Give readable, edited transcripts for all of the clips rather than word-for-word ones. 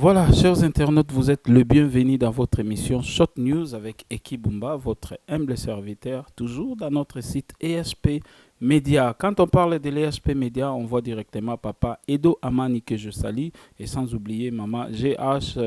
Voilà, chers internautes, vous êtes le bienvenu dans votre émission Short News avec Eki Bumba, votre humble serviteur, toujours dans notre site ESP Média. Quand on parle de l'ESP Média, on voit directement Papa Edo Amani que je salue et sans oublier Maman GH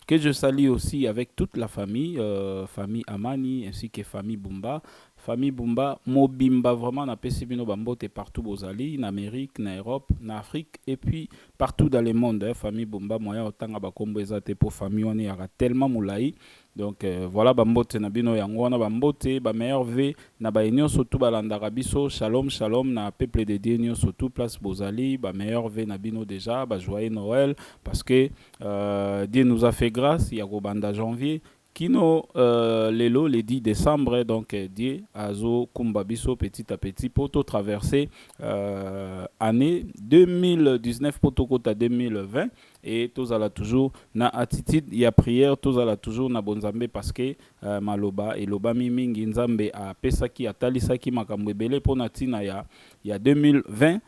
que je salue aussi avec toute la famille, famille Amani ainsi que famille Bumba. Famille Bumba, Mobimba, vraiment, na Pesibino Bambote partout aux alliés, en Amérique, en Europe, en Afrique, et puis partout dans le monde. Famille Bumba, moyen autant à Bakombo ezate pour famille, on est tellement moulaï. Donc voilà, Bambote Nabino Yangwana, Bambote, ba meilleur V, na ba union surtout balandarabiso, shalom, shalom, na peuple de Dieu, union surtout place Bozali, ba meilleur V Nabino déjà, ba joyeux Noël, parce que Dieu nous a fait grâce, il y a Robanda janvier. Kino lelo le 10 décembre, donc Dieu azo kumbabiso petit à petit pour tout traverser année 2019 pour tout côté 2020 et tous alla toujours na attitude il y a prière tous alla toujours na bonzambe parce que maloba et loba mingi nzambe a pesaki atalisaki makambo ebele pour na tina ya 2020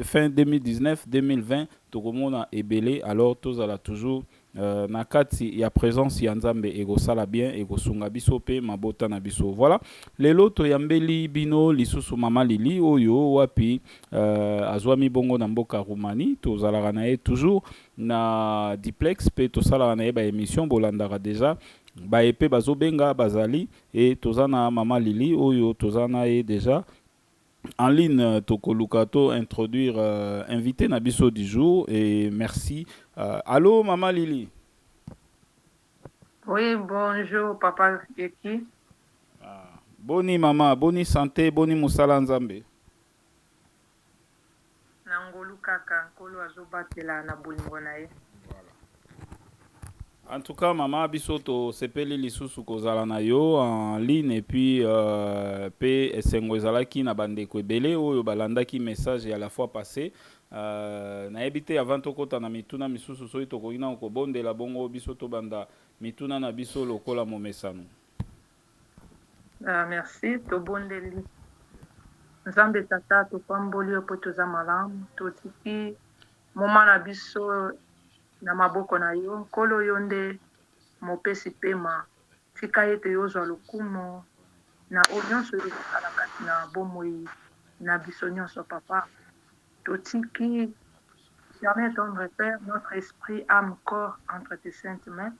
fin 2019 2020 tokomona ebele alors tous alla toujours na kati ya présence ya nzambe ekosala bien ekosunga biso pe mabota na biso. Voilà lelo toyambeli bino lisusu mama Lili oyo wapi azwami bongo na mboka Roumanie tozalaka na ye toujours na diplex pe tosalaka na ye ba émission bolandaka déjà ba epe bazobenga bazali et tozana mama Lili oyo tozana ye déjà en ligne, Tokolukato introduire invité Nabiso du jour et merci. Allô, Maman Lili. Oui, bonjour, Papa Eki. Boni Maman, boni santé, boni Moussala Nzambe. Nangolu kaka, nkolo azobatela na bolingo na ye. En tout cas, Maman Bisoto sepeli lisusu kozala na yo en ligne et puis pe esengo ezalaki na bandeko ebele oyo balandaki message ya la fois passé nayebi te avant tokota na mituna misusu soki tokoki na kobondela bongo biso tobanda mituna na biso lokola momesano. Merci, tobondeli. Nzambe tata topamboli yo po toza malamu totiki moma na biso na maboko na yo nkolo yo nde mopesi pema tika ete yozwa lokumu na oyo nyonso oyo ezala kati na bomoi na biso nyonso papa totiki Éternel tendre Père, notre esprit, âme, corps entre tes saintes mains.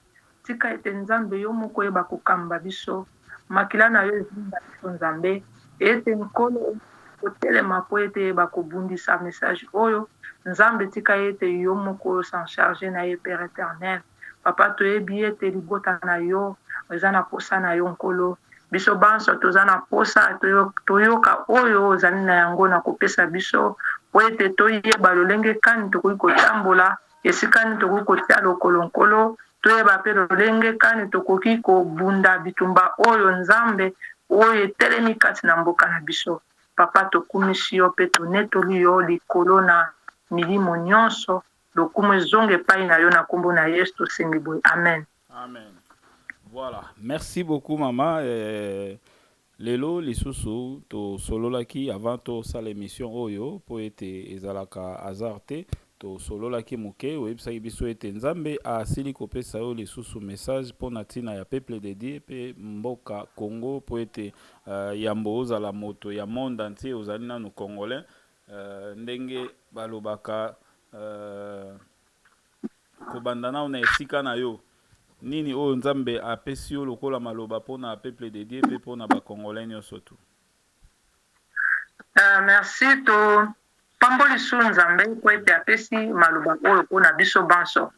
Tika ete nzambe yo moko yeba kokamba biso makila na yo ezinga biso nzambe ete nkolo kotelema po ete yeba kobundisa message oyo nzambe tika ete yo moko s'en charge na ye Père éternel papa toyebi ete libota na yo eza na posa na yo nkolo biso banso toza na posa toyoka oyo ozali na yango na kopesa biso po ete toyeba lolenge kani tokoki kotambola esika nini tokoki kotia lokolo nkolo toyeba mpe lolenge kani tokoki kobunda bitumba oyo nzambe oyo etelemi kati na mboka na biso papa tokumisi yo mpe tonetoli yo likolo na milimo nyonso lokumu ezonga epai na yo na nkombo na yesu tosengi boye amen. Amen. Voilà, merci beaucoup maman. Lelo lisusu to sololaki avant to sala émission oyo po ete ezalaka azarte to sololaki moke oyebisaki biso ete nzambe asili kopesa yo lisusu message mpo na ntina ya peuple de Dieu mpe mboka Congo po ete yambo ozala moto ya monde entier ozali nanu congolais ndenge balobaka kobanda nao na esika na yo nini oyo nzambe apesi yo lokola maloba mpona peuple de Dieu mpe mpona bacongolais nyonso tu. Merci to pamboli su nzambe po ete apesi maloba oyo mpona biso banso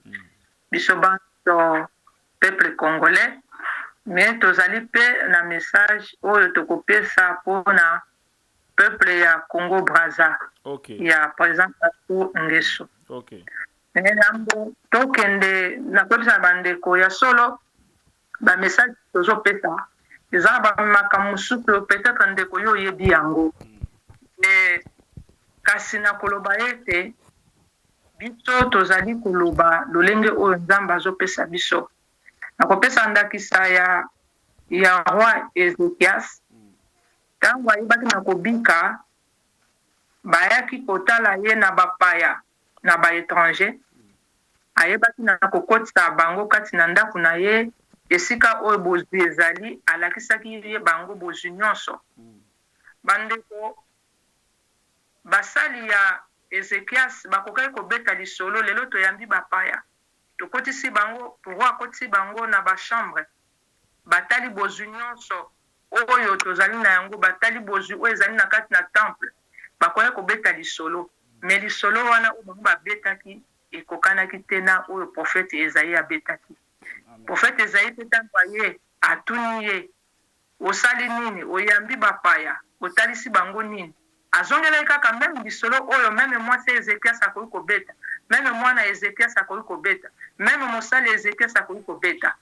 peuple congolais mais tozali mpe na message oyo tokopesa mpona peuple ya Congo Brazza ya par exemple Sassou Nguesso. Nambo tokende na kopesa bandeko ya solo ba message tozopesa eza ba makambo mosusu peut-être ndeko yo oyebi yango kasi na koloba ete biso tozali koloba lolenge oyo nzambe azopesa biso na kopesa ndakisa ya roi Ezekias ntango ayebaki na kobika bayaki kotala ye na bapaya na baétranger ayebaki na kokotisa bango kati na ndako na ye esika oyo bozwi ezali alakisaki ye bango bozwi nyonso bandeko basali ya Ezekias bakokaki kobeta lisolo lelo toyambi bapaya tokotisi bango pourquoi akotisi bango na bachambre batali bozwi nyonso oyo tozali na yango batali bozwi oyo ezali na kati na temple bakoki kobeta lisolo me lisolo wana oyo bango babetaki ekokanaki te na oyo profete Ezayi abetaki profete Ezayi te ntango ye atuni ye osali nini oyambi bapaya otalisi bango nini azongelaki kaka meme lisolo oyo meme mwasi Ezekias akoki kobeta meme mwana Ezekias akoki kobeta meme mosali Ezekias akoki kobeta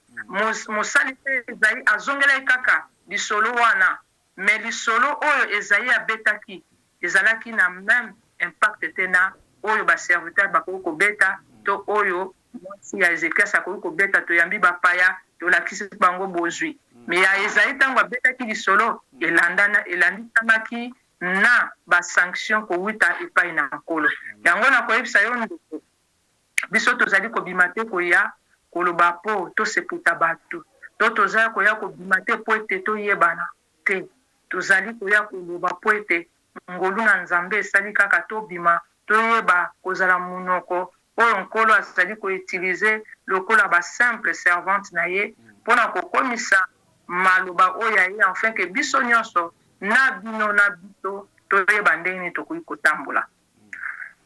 mosali te Ezayi azongelaki kaka lisolo wana me lisolo oyo Ezayi abetaki ezalaki na meme impact te na oyo baserviteur bakoki kobeta to oyo mwasi ya Ezekias akoki kobeta toyambi bapaya tolakisi bango bozwi me ya Ezayi ntango abetaki lisolo elandisamaki na basanction kowuta epai na nkolo yango nakoyebisa yo ndeko biso tozali kobima te koya koloba po toseputa bato to tozali koya kobima te po ete toyebana te tozali koya koloba po ete ngolu na Nzambe esali kaka tobima toyeba kozala monoko oyo nkolo azali koutilize lokola basimple servante na ye mpona kokomisa maloba oyo ya ye enfin ke biso nyonso na bino na biso toyeba ndenge nini tokoki kotambola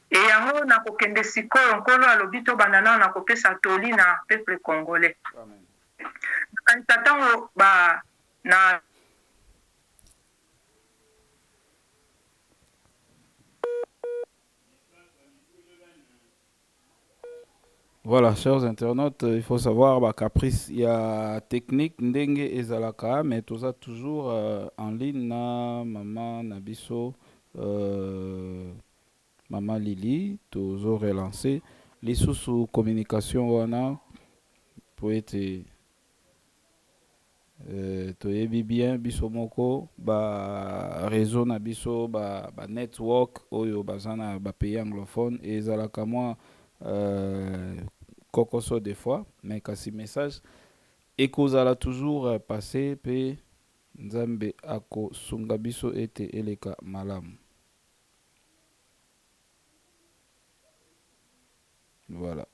e yango nakokende sikoyo nkolo alobi tobanda nao nakopesa toli na peuple congolais nakanisa ntango na Voilà, chers internautes, il faut savoir bah, caprice, il y a technique, ndenge ezalaka, mais tout ça toujours en ligne na maman Nabiso, maman Lili, toujours relancé. Les sous communication wana pour être toyebi bien biso moko ba réseau na biso ba network oyo bazana ba pays anglophone et ezalaka moi kokoso des fois mais kasi message ekozala toujours passé pe nzambe ako sunga biso ete eleka malamu. Voilà.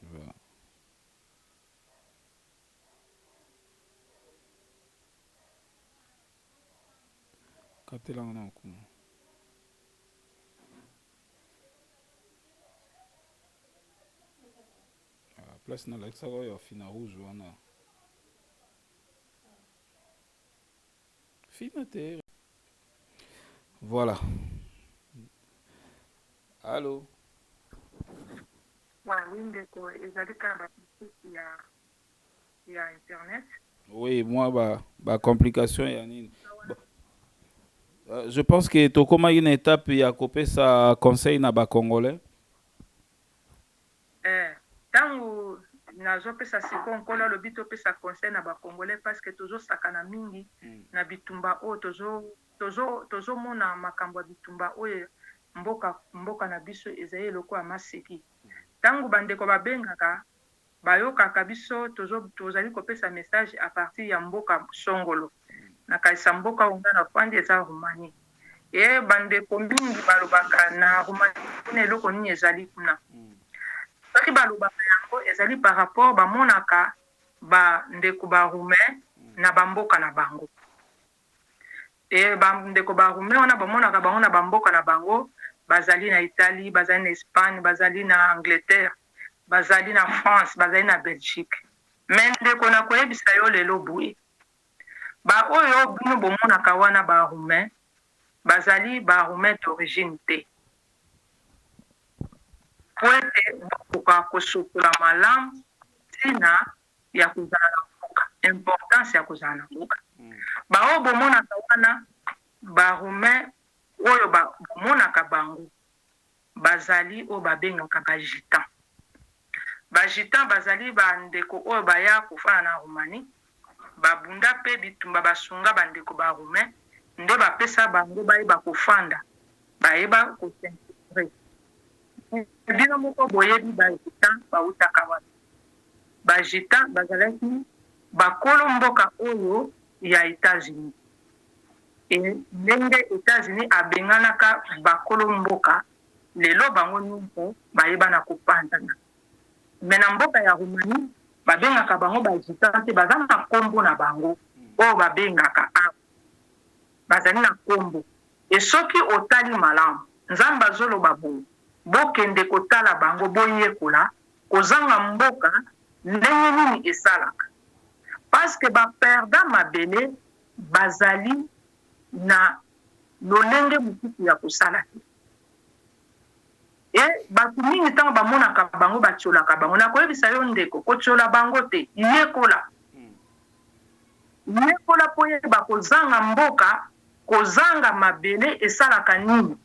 Voilà. Katelanga na okumu. Place na lakisa oyo fina rouge wana. Fina te. Voilà. Allô. Oui, ndeko ezali kaka ya internet. Oui, moi ba complication ya nini. Je pense que tokoma une étape ya kopesa conseil na ba congolais. Tango nazopesa siko nkolo alobi topesa conseil na bakongolais parce que tozosakana mingi na bitumba oyo tozomona makambo ya bitumba oyo mboka na biso ezali eloko ya maseki ntango bandeko babengaka bayokaka biso tozali kopesa message à partir ya mboka songolo na kalisa mboka onga na fandi eza Roumanie e bandeko mingi balobaka na Roumanie kuna eloko nini ezali kuna soki balobaka yango ezali par rapport bamonaka bandeko baroumain na bamboka na bango e bandeko baroumain wana bamonaka bango na bamboka na bango bazali na Italie, bazali na Espagne, bazali na Angleterre, bazali na France, bazali na Belgique. Mais ndeko na koyebisa yo lelo boye ba oyo bino bomonaka wana baroumain bazali baroumain d'origine te po ete bakoka kosokola malamu ntina ya kozala na mboka importance ya kozala na mboka baoyo bomonaka wana baroumain oyo bomonaka bango bazali oyo babengaka bagitan bajitan bazali bandeko oyo baya kofana na Roumanie babunda pe bitumba basunga bandeko ba Roumain nde bapesa bango bayeba kofanda bayeba kosentre bino moko boyebi bajitan bautaka wana bajitan bazalaki bakolo mboka oyo ya États-Unis ndenge États-Unis abenganaka bakolo mboka lelo bango nyonso bayeba na kopandana me na mboka ya Roumanie babengaka bango bajitan te baza na kombo na bango oyo babengaka a bazali na kombo soki otali malamu nzambe azoloba boye bokende kotala bango boyekola kozanga mboka ndenge nini esalaka paske baperda mabele bazali na lolenge mosusu ya kosala te bato mingi ntango bamonaka bango batiolaka bango nakoyebisa yo ndeko kotiola bango te yekola mpo yeba kozanga mboka kozanga mabele esalaka nini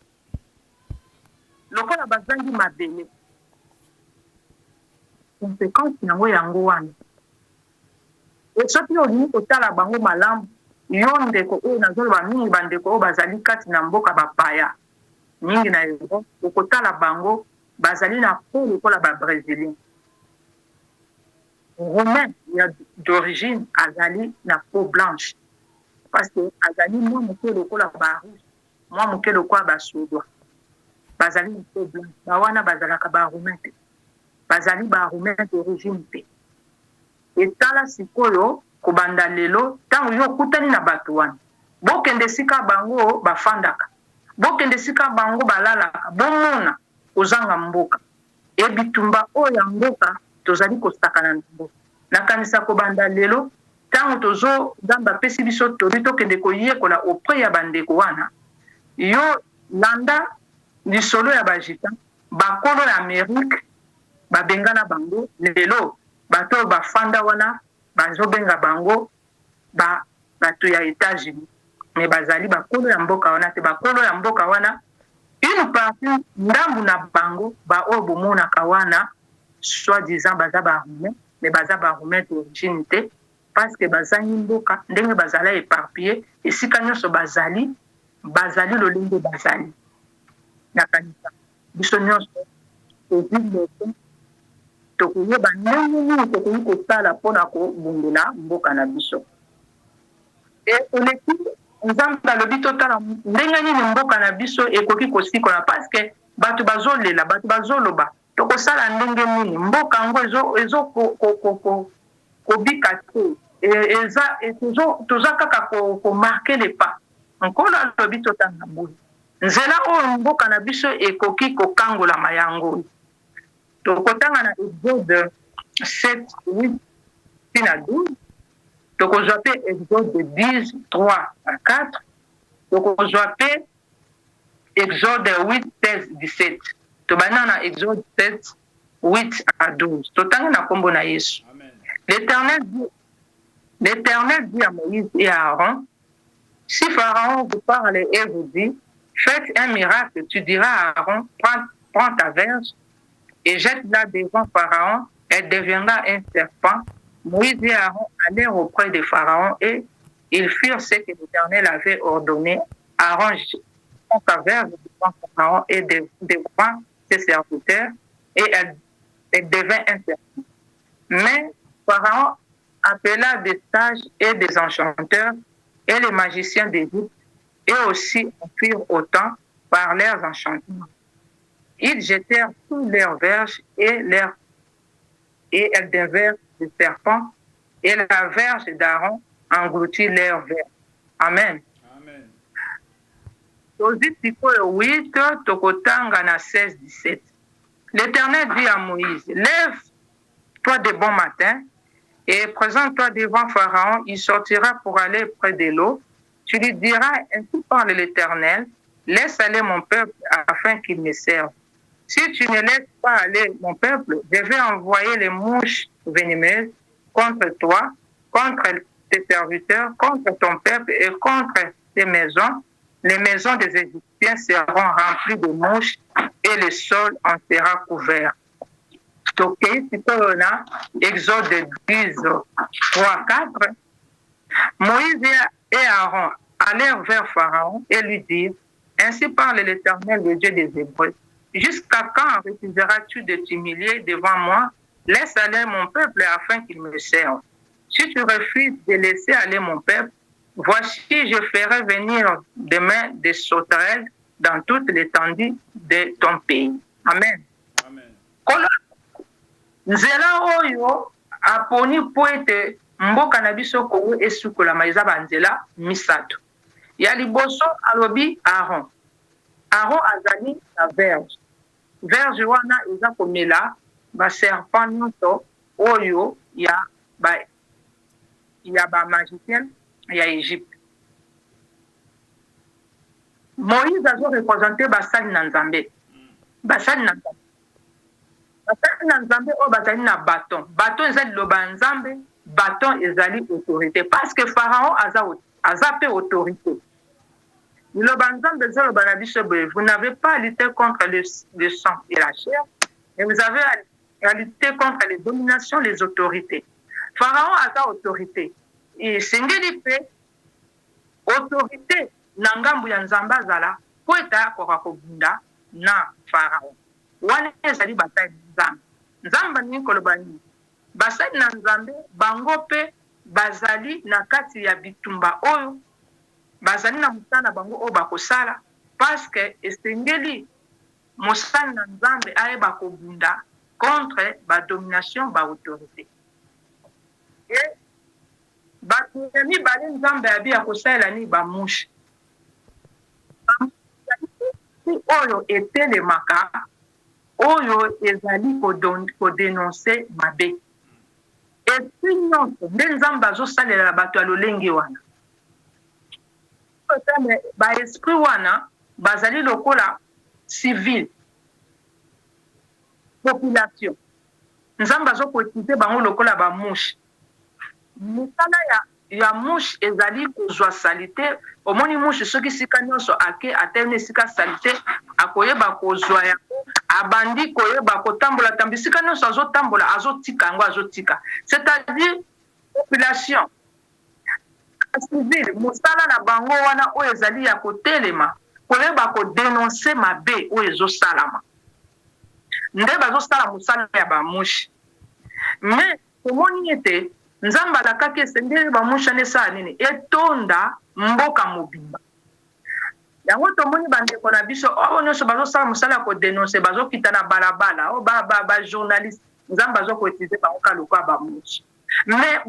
lokola bazangi mabele conséquence yango wana soki olingi kotala bango malamu yo ndeko oyo nazoloba mingi bandeko oyo bazali kati na mboka bapaya mingi na Europe okotala bango bazali na po lokola babrésilien Romain ya d'origine azali na peau blanche parce que azali mwa moke lokola barouge mwa moke lokola basuédois bazali na peau blanche bawana bazalaka baroumain te bazali baroumain d'origine te etala sikoyo kobanda lelo ntango yo okutani na bato wana bokende sika bango bafandaka bokende sika bango balalaka bomona kozanga mboka ebitumba oyo ya mboka tozali kosakana na mboka nakanisa kobanda lelo ntango nzambe apesi biso tori tokende koyekola auprès ya bandeko wana yo landa lisolo ya bajitan bakolo ya Amérique babengana bango lelo bato oyo bafanda wana bazobenga bango bato ya États-Unis me bazali bakolo ya mboka wana te bakolo ya mboka wana une partie ndambu na bango oyo bomonaka wana soi-disant baza baroumain me baza baroumain d'origine te parce que bazangi mboka ndenge bazala éparpillé esika nyonso bazali lolenge bazali nakanisa biso nyonso toziloko tokoyeba ndenge nini tokoki kosala mpona kobundela mboka na biso oleki nzambe alobi totala ndenge nini mboka na biso ekoki kosikola parceke bato bazolela bato bazoloba tokosala ndenge nini mboka yango ezokobika te toza kaka komarke le pas nkolo alobi totanga boye nzela oyo mboka na biso ekoki kokangolama yango tokotanga na Exode 7, 8 na 12 tokozwa pe Exode 10, 3 à 4 tokozwa pe Exode 8, 16, 17 tobanda na Exode 7, 8 à 12 totanga na kombo na Yesu. L'Éternel dit à Moïse et à Aaron, si Pharaon vous parle et vous dit, faites un miracle, tu diras à Aaron, prends ta verge et jette-la devant Pharaon, elle deviendra un serpent. Moïse et Aaron allèrent auprès de Pharaon et ils firent ce que l'Éternel avait ordonné. Aaron prend sa verge devant Pharaon et devant ses serviteurs et elle devint un serpent. Mais Pharaon appela des sages et des enchanteurs et les magiciens d'Égypte et aussi en firent autant par leurs enchantements. Ils jetèrent tous leurs verges et elles devinrent des serpents et la verge d'Aaron engloutit leurs verges. Amen. Amen. Tozitiko 8, tokotanga na 16, 17. L'Éternel dit à Moïse, lève-toi de bon matin et présente-toi devant Pharaon, il sortira pour aller près de l'eau. Tu lui diras, ainsi parle l'Éternel, laisse aller mon peuple afin qu'il me serve. Si tu ne laisses pas aller mon peuple, je vais envoyer les mouches venimeuses contre toi, contre tes serviteurs, contre ton peuple et contre tes maisons. Les maisons des Égyptiens seront remplies de mouches et le sol en sera couvert. tokei sikoyo na Exode 10, 3, 4. Moïse et Aaron allèrent vers Pharaon et lui dirent, ainsi parle l'Éternel, le Dieu des Hébreux. Jusqu'à quand refuseras-tu de t'humilier devant moi? Laisse aller mon peuple afin qu'il me serve. Si tu refuses de laisser aller mon peuple, voici, je ferai venir demain des sauterelles dans toute l'étendue de ton pays. Amen. Amen. Nzela oyo aponi po ete mboka na biso Kongo esukolama eza banzela misato. Ya liboso alobi Aaron. Aaron azali na verge. Verge wana eza komela ba serpent nyonso oyo ya ba magicien ya Égypte. Moïse azo représenter basali na Nzambe. Basali na Nzambe. Basali na Nzambe o bazali na bâton. Bâton ezali loba Nzambe, bâton ezali autorité. Parce que Pharaon aza pe autorité. Loba Nzambe ezali loba na biso boye. Vous n'avez pas à lutter contre le sang et la chair, mais vous avez à lutter contre les dominations, les autorités. Pharaon aza autorité. Et sengeli pe autorité na ngambu ya Nzambe azala po eta akoka kobunda na Pharaon. Wana ezali basali Nzambe. Nzambe ni koloba nini? Basali na Nzambe bango pe bazali na kati ya bitumba oyo bazali na mosala bango oyo bakosala parce que esengeli mosala na Nzambe ayeba kobunda contre ba domination ba autorité. Et bato ya mibale Nzambe abi ya kosalela ni bamushe. Oyo etelemaka oyo ezali kodénoncer mabe. Esprit nyonso nde Nzambe azosalela bato ya lolenge wana. Ba esprit wana bazali lokola civil population. Nzambe azokotize bango lokola bamushe. Mosala ya mushe ezali kozwa salite. Omoni mushe soki sika nyonso ake atene sika salite akoyeba kozwa yango abandi koyeba kotambola tambi sika nyonso azotambola azotika yango azotika. C'est-à-dire population civile mosala na bango wana oyo ezali ya kotelema koyeba kodénoncer mabe oyo ezosalama. Nde bazosala mosala ya bamushe. Mais omoni ete Nzambe alakaki esengeli bamusha nesala nini etonda mboka mobimba. Yango tomoni bandeko na biso oyo nyonso bazosala mosala ya kodénoncer bazokita na balabala o ba journaliste Nzambe azokotize bango kaluka bamusha. Mais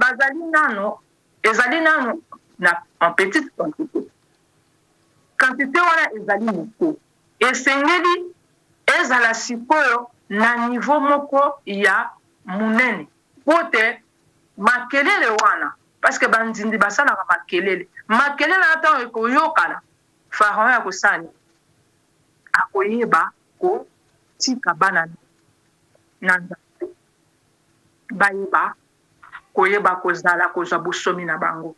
ezali nano na en petite quantité. Quantité wana ezali moko. Esengeli ezala sikoyo na niveau moko ya munene. Pote makelele wana parce que bandindi basalaka makelele. Makelele ata ekoyokana Pharaon ya kosani akoyeba ko tika bana na Nzambe. Bayeba koyeba kozala kozwa busomi na bango.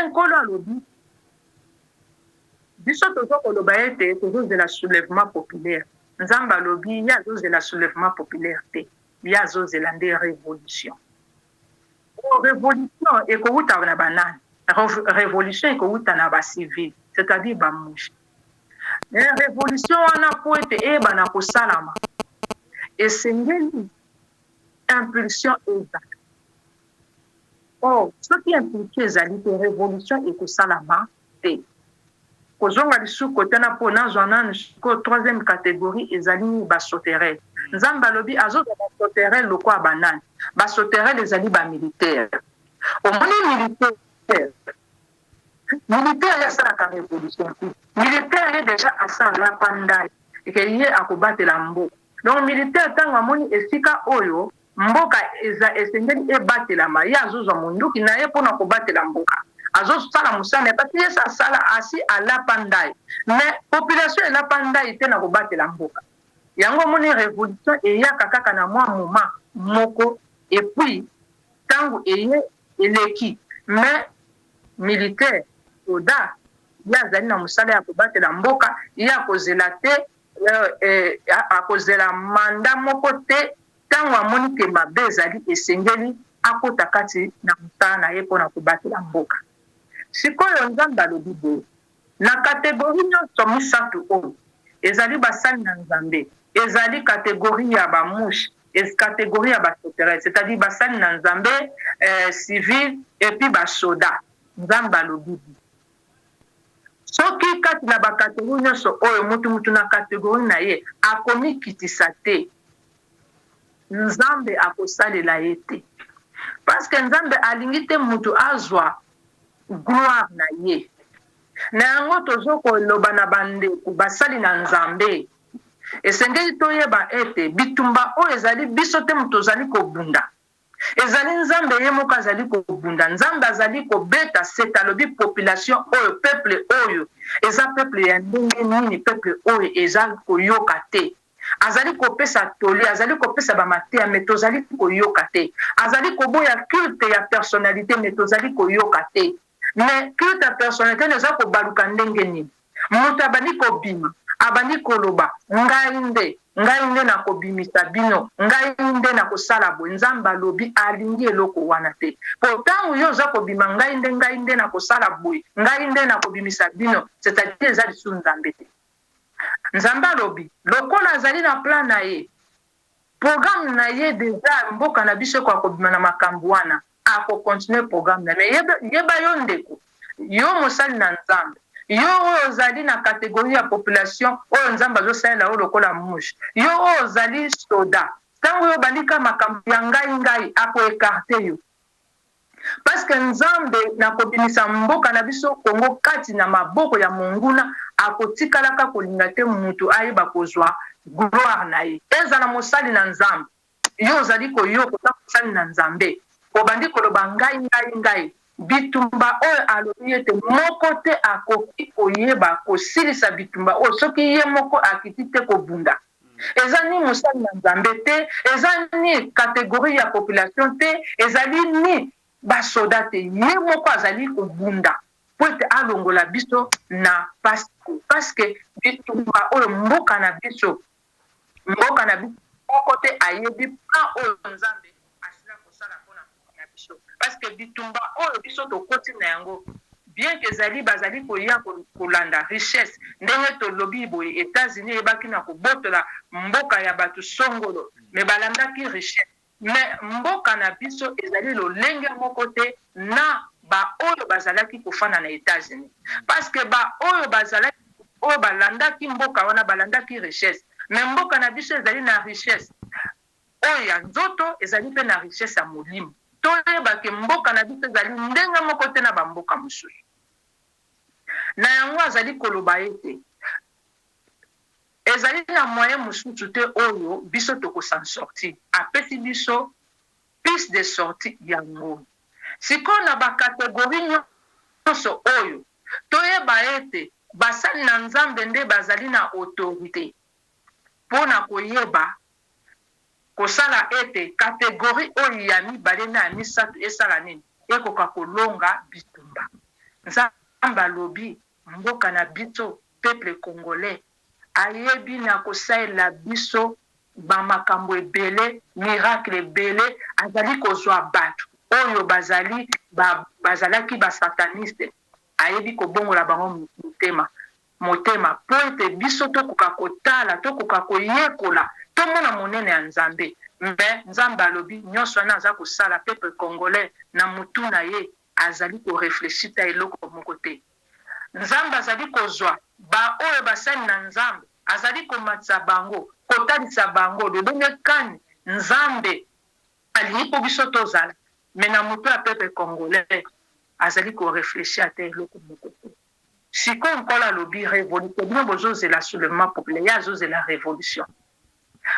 Nkolo alobi biso tozokoloba ete tozozela soulèvement populaire. Nzambe alobi ya azozela soulèvement populaire te, ya azozela nde révolution. Révolution ekouta na banani, révolution ekouta na bacivil, c'est-à-dire bamushe. Révolution wana po ete eba na kosalama esengeli impulsion ezala. Oh, ce qui implique ezali que révolution ekosalama te. Kozonga lisu kote na po nazwa nanu ko troisième catégorie ezali basoterel. Nzambe alobi azo basoterel lokwa banani. Basoterel ezali ba militaire. Omoni militaire. Militaire yasalaka révolution. Militaire est déjà asala la pandai. Et qu'il y a akobatela mboka. Donc militaire tango amoni esika oyo mboka esengeli ebatelama ye azozwa monduki na ye mpona kobatela mboka azosala mosala parce ye sasala asi alapa ndai mais population elapa ndai te na kobatela mboka yango moni révolution eyaka kaka na mwa moma moko et puis tango eye eleki mais militaire oda ye azali na mosala ya kobatela mboka ye akozela te akozela manda moko te ntango amoni ke mabe ezali esengeli akota kati na mosala na ye mpona kobatela mboka. Sikoyo nzambe alobi boye na kategori nyonso misato oyo ezali basali na nzambe, ezali kategori ya bamushe, kategori ya basoterel, c'est-à-dire basali na nzambe, civil epuis basoda. Nzambe alobi boye soki kati na bakategori nyonso oyo mutu na kategori na ye akomikitisa te, nzambe akosalela ye te, parce que nzambe alingi te mutu azwa gloire na ye. Na yango tozokoloba na bandeko basali na nzambe esengeli toyeba ete bitumba oyo ezali biso te mutu ozali kobunda, ezali nzambe ye moko azali kobunda. Nzambe azali kobeta seta, alobi population oyo, peuple oyo eza peuple ya ndenge nini, peuple oyo eza koyoka te, azali kopesa tole, azali kopesa bamateya me tozali koyoka te, azali koboya culte ya personnalité me tozali koyoka te. Mais culte ya personnalité eza kobaluka ndenge nini? Moto abandi kobima, abandi koloba ngai nde na kobimisa bino, ngai nde na kosala boye. Nzambe alobi alingi eloko wana te. Pourtant yo oza kobima ngai nde na kosala boye, ngai nde na kobimisa bino, c'est-à-dire eza lisu nzambe te. Nzambe alobi lokola azali na plan na ye, programme na ye deja mboka na biso kwa kobima na makambo wana, akokontinue programme na ye. Yeba yo ndeko, yo mosali na nzambe, yo oyo ozali na kategori ya population oyo nzambe azosalela oyo lokola mushe, yo oyo ozali soda, ntango yo bandika makambo ya ngai akoekarte yo, parce que nzambe na kobimisa mboka na biso Kongo kati na maboko ya monguna akotikalaka kolinga te mutu ayeba kozwa gloire na ye. Ezala mosali na nzambe, yo ozali koyoka ta mosali na nzambe, obandi koloba ngai bitumba oyo alobi ete moko te akoki koyeba kosilisa bitumba oyo soki ye moko akiti te kobunda. Eza ni mosali na nzambe te, eza ni kategori ya population te, ezali ni basoda te, ye moko azali kobunda po ete alongola biso na pasi, parce que bitumba oyo mboka na biso moko te ayebi plan oyo nzambe asila kosala mpona na biso, parce que bitumba oyo biso tokoti na yango bien que bazali koya kolanda richesse ndenge tolobi boye États-Unis ebaki na kobotola mboka ya bato songolo me balandaki richesse, mais mboka na biso ezali lolenge moko te na ba oyo bazalaki kofana na États-Unis, parce que ba oyo bazalaki oyo balandaki mboka wana balandaki richesse, mais mboka na biso ezali na richesse oyo ya nzoto, ezali pe na richesse ya molimo. Toyebake mboka na biso ezali ndenge moko te na bamboka mosusu. Na yango azali koloba ete ezali na moyen mosusu te oyo biso tokosan sorti, apesi biso piste de sortie yango. Sikoyo na bakategori nyonso oyo toyeba ete basali na nzambe nde bazali na autorité mpona koyeba kosala ete kategori oyo ya mibale na ya misato esala nini, ekoka kolonga bitumba. Nzambe alobi mboka na biso peuple congolais ayebi na kosalela biso bamakambo ebele, miracle ebele, azali kozwa bato oyo bazalaki basataniste, ayebi kobongola bango motema po ete biso tokoka kotala, tokoka koyekola, tomona monene ya nzambe. Mbe nzambe alobi nyonso wana aza kosala peuple congolais na mutu na ye azali koreflechir ta eloko moko te. Nzambe azali kozwa ba oyo basali na nzambe, azali komatisa bango, kotalisa bango lolenge kani nzambe alingi po biso tozala, me na mutu ya peuple congolais azali koreflechir ata eloko moko te. Sikoyo nkolo alobi révolution, bino bozozela soulèvement populaire, ya azozela révolution.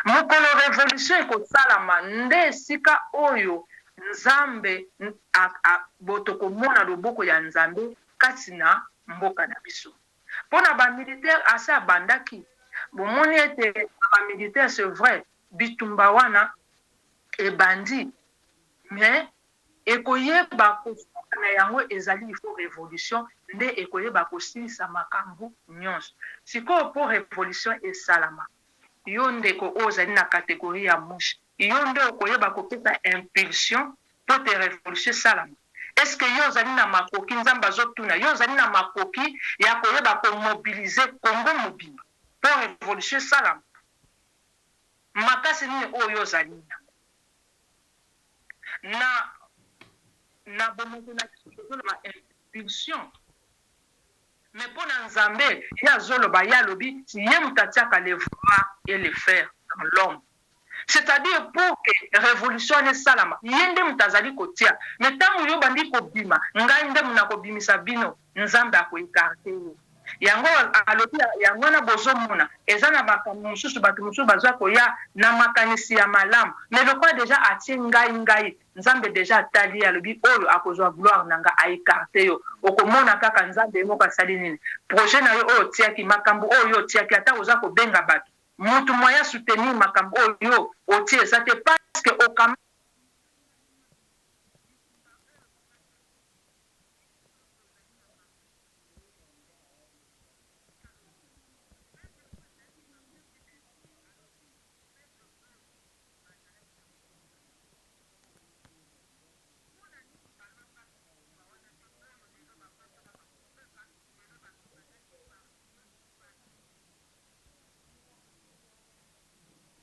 Mokolo révolution ekosalama nde esika oyo nzambe botokomona loboko ya nzambe kati na mboka na biso. Mpona bamilitaire ase abandaki, bomoni ete bamilitaire c'est vrai bitumba wana ebandi, mais ekoyeba kosuka na yango ezali ifo révolution nde ekoyeba kosilisa makambo nyonso. Sikoyo po révolution esalama, yo ndeko oyo ozali na kategori ya mushe, yo nde okoyeba kopesa impulsion po te révolution salama. Est-ce que yo ozali na makoki nzambe azotuna yo ozali na makoki ya koyeba komobilize Congo mobimba po révolution salama? Makasi nini oyo ozali na bomoko na ma impulsion mais mpo na nzambe ye azoloba ye alobi ye moto atiaka le voir et le faire dans l'homme. C'est-à-dire pour que révolution esalama ye nde moto azali kotia mais ntango yo bandi kobima ngai nde mona kobimisa bino nzambe akoekarte yo yango alobi yango wana bozomona eza na makambo mosusu bato mosusu bazwa koya na makanisi ya malamu mais lokwa deja atie ngai nzambe deja atali alobi oyo akozwa gloire na nga aekarte yo okomona kaka nzambe moko asali nini projet na yo oyo otiaki makambo oyo otiaki ata oza kobenga bato mutu moya soutenir makambo oyo otie eza te parce que okama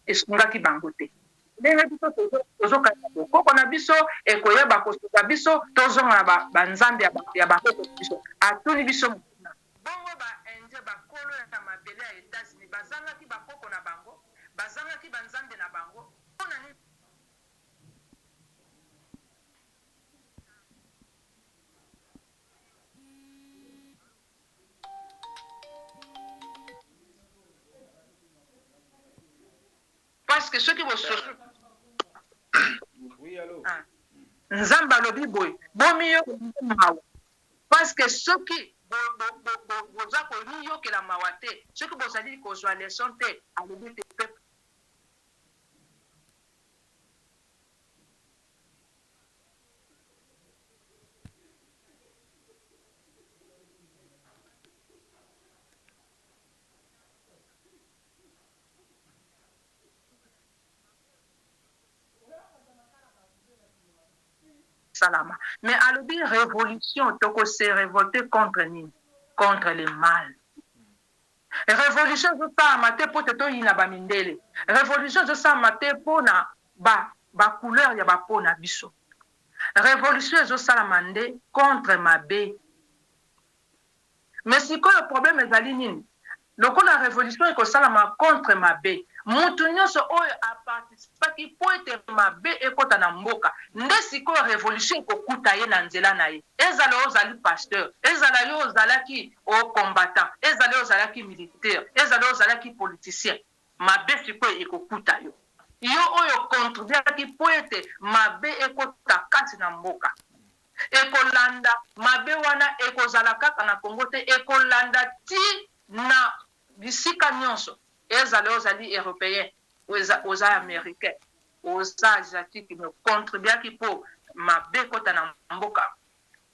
esungaki bango te ndenge biso tozokanga bokoko na biso ekoyeba kosuka biso tozonga na banzambe ya bakoko biso atuni biso mokuna bongo baindie bakolo ya mabele ya États-Unis bazangaki bakoko na bango bazangaki banzambe na bango mpona nini parce que ceux qui vont se oui allô nzamba lobi boy bomi yo mawa parce que ceux qui boza ko ni yo ke la mawate ceux qui bozali ko zwa leçon te alobi te peuple salama. Mais alobi révolution toko se révolter contre ni contre le mal. Révolution zo ta mate po te to yina ba mindele. Révolution zo sa mate po na ba couleur ya ba po na biso. Révolution zo sala mande contre mabe. Mais si ko le problème ezali nini? Lokola révolution ekosalama contre mabe mutu nyonso oyo aparticipaki po ete mabe ekota na mboka nde sikoyo révolution ekokuta ye na nzela na ye ezala yo ozali pasteur ezala yo ozalaki ocombattant ezala yo ozalaki militaire ezala yo ozalaki politicien mabe sikoyo ekokuta yo yo oyo contribuaki po ete mabe ekota kati na mboka ekolanda mabe wana ekozala kaka na Congo te ekolanda ti na bisika nyonso ezala ozali européen oza américain oza asiatique me contribuaki po mabe kota na mboka